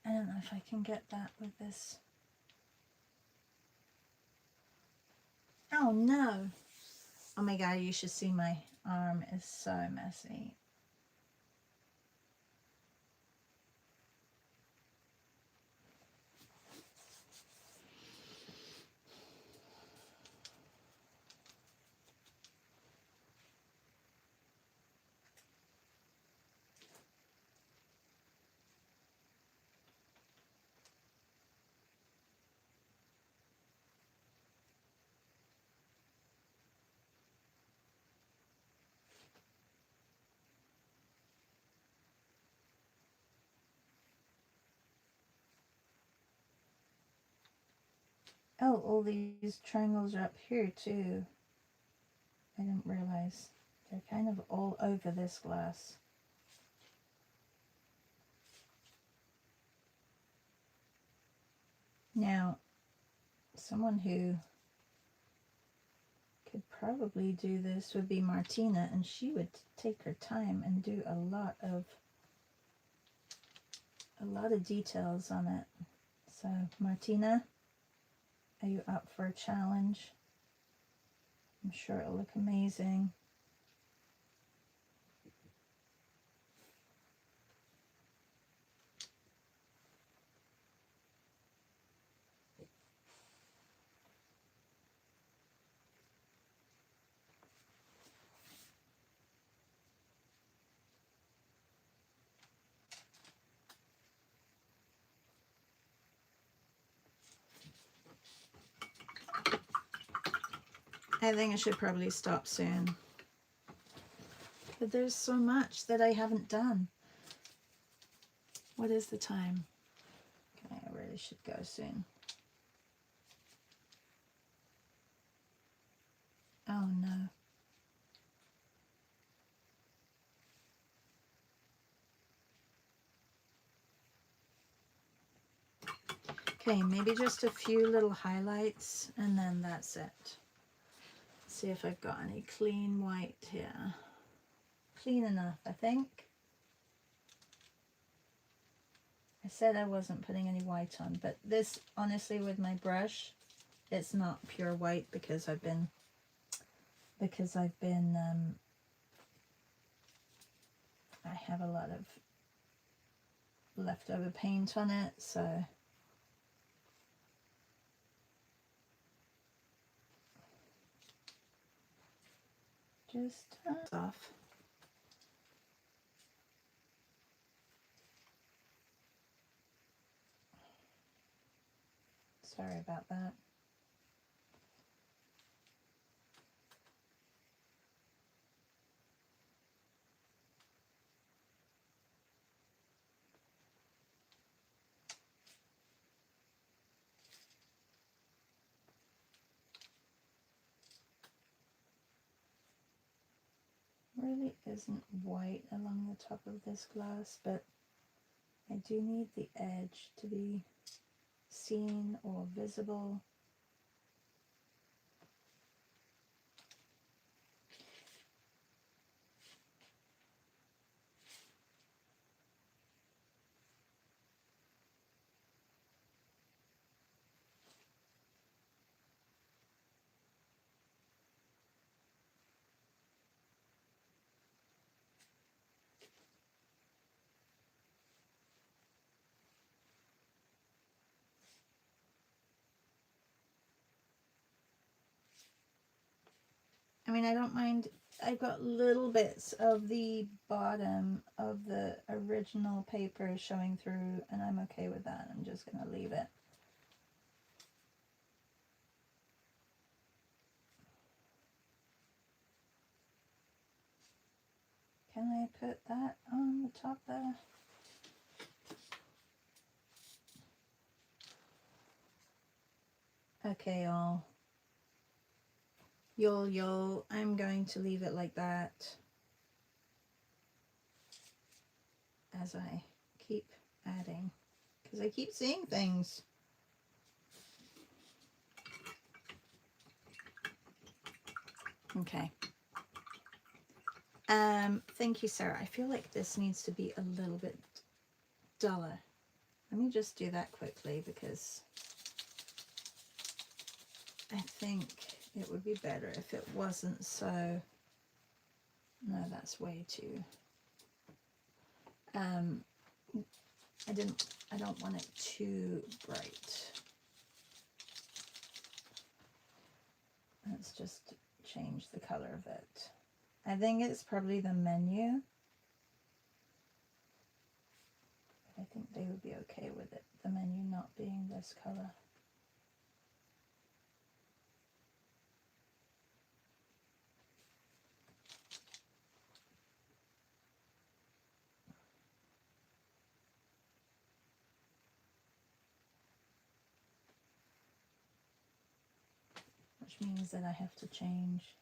I don't know if I can get that with this. Oh no. Oh my god, you should see my arm is so messy. Oh, all these triangles are up here too. I didn't realize. They're kind of all over this glass. Now, someone who could probably do this would be Martina, and she would take her time and do a lot of details on it. So Martina, Are you up for a challenge? I'm sure it'll look amazing. I think I should probably stop soon. But there's so much that I haven't done. What is the time? Okay, I really should go soon. Oh no. Okay, maybe just a few little highlights and then that's it. See if I've got any clean white here. Clean enough, I think. I said I wasn't putting any white on, but this, honestly, with my brush, it's not pure white because I've been I have a lot of leftover paint on it, so just off. Sorry about that. Really isn't white along the top of this glass, but I do need the edge to be seen or visible. I mean, I don't mind. I've got little bits of the bottom of the original paper showing through, and I'm okay with that. I'm just going to leave it. Can I put that on the top there? Okay, all. Yo, I'm going to leave it like that as I keep adding, because I keep seeing things. Okay. Thank you, Sarah. I feel like this needs to be a little bit duller. Let me just do that quickly because I think it would be better if it wasn't so. No, that's way too. I don't want it too bright. Let's just change the color of it. I think it's probably the menu. But I think they would be okay with it, the menu not being this color. Which means that I have to change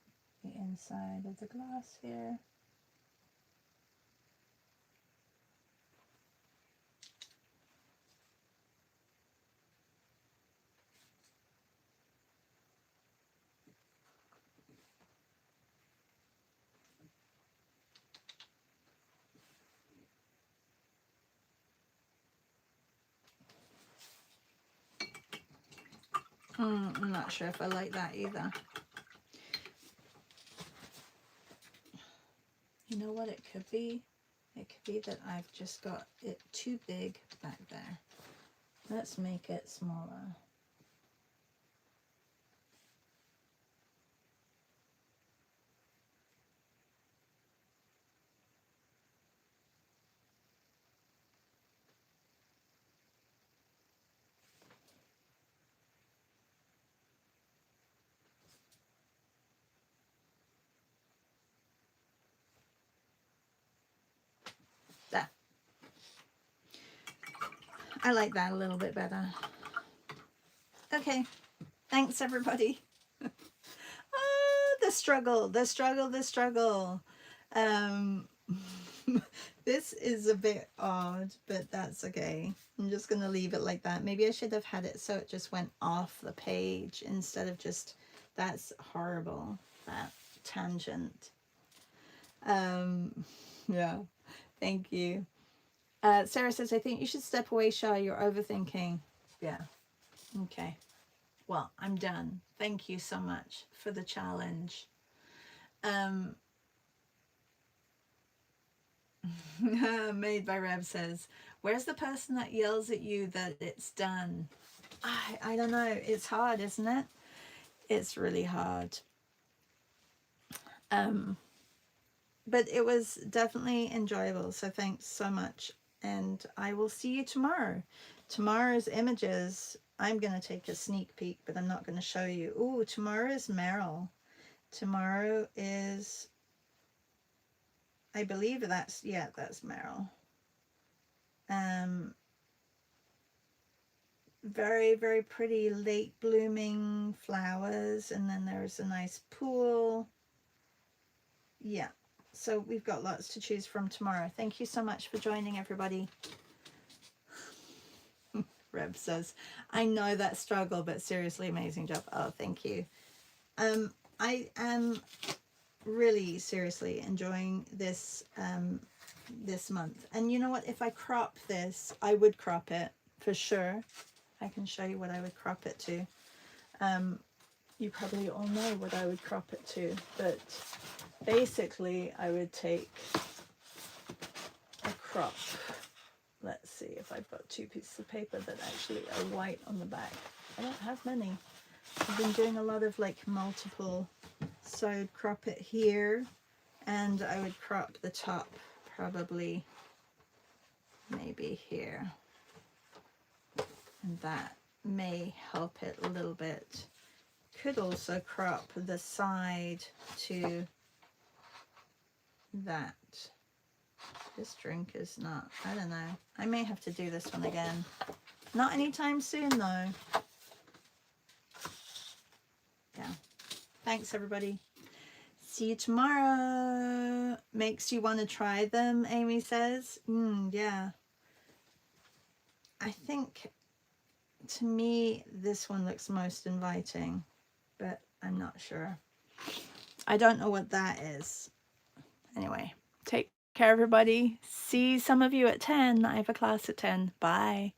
the inside of the glass here. I'm not sure if I like that either. You know what it could be? It could be that I've just got it too big back there. Let's make it smaller. There. I like that a little bit better. Okay. Thanks, everybody. The struggle, the struggle, the struggle. This is a bit odd, but that's okay. I'm just going to leave it like that. Maybe I should have had it so it just went off the page instead of just, that's horrible, that tangent. Yeah, thank you. Sarah says, I think you should step away, Shah. You're overthinking. Yeah. Okay. Well, I'm done. Thank you so much for the challenge. Made by Rev says, where's the person that yells at you that it's done? I don't know. It's hard, isn't it? It's really hard. But it was definitely enjoyable. So thanks so much. And I will see you tomorrow. Tomorrow's images, I'm going to take a sneak peek, but I'm not going to show you. Oh, tomorrow is Meryl. Tomorrow is, I believe that's, yeah, that's Meryl. Very, very pretty late blooming flowers. And then there's a nice pool. Yeah. So we've got lots to choose from tomorrow. Thank you so much for joining, everybody. Reb says, I know that struggle, but seriously, amazing job. Oh, thank you. I am really seriously enjoying this this month. And you know what? If I crop this, I would crop it for sure. I can show you what I would crop it to. You probably all know what I would crop it to, but basically I would take a crop. Let's see if I've got two pieces of paper that actually are white on the back. I don't have many. I've been doing a lot of like multiple, so I'd crop it here, and I would crop the top probably maybe here, and that may help it a little bit. Could also crop the side to that. This drink is not, I don't know. I may have to do this one again. Not anytime soon though. Yeah. Thanks everybody. See you tomorrow. Makes you want to try them, Amy says. Yeah. I think to me this one looks most inviting, but I'm not sure. I don't know what that is. Anyway, take care everybody. See some of you at 10. I have a class at 10. Bye.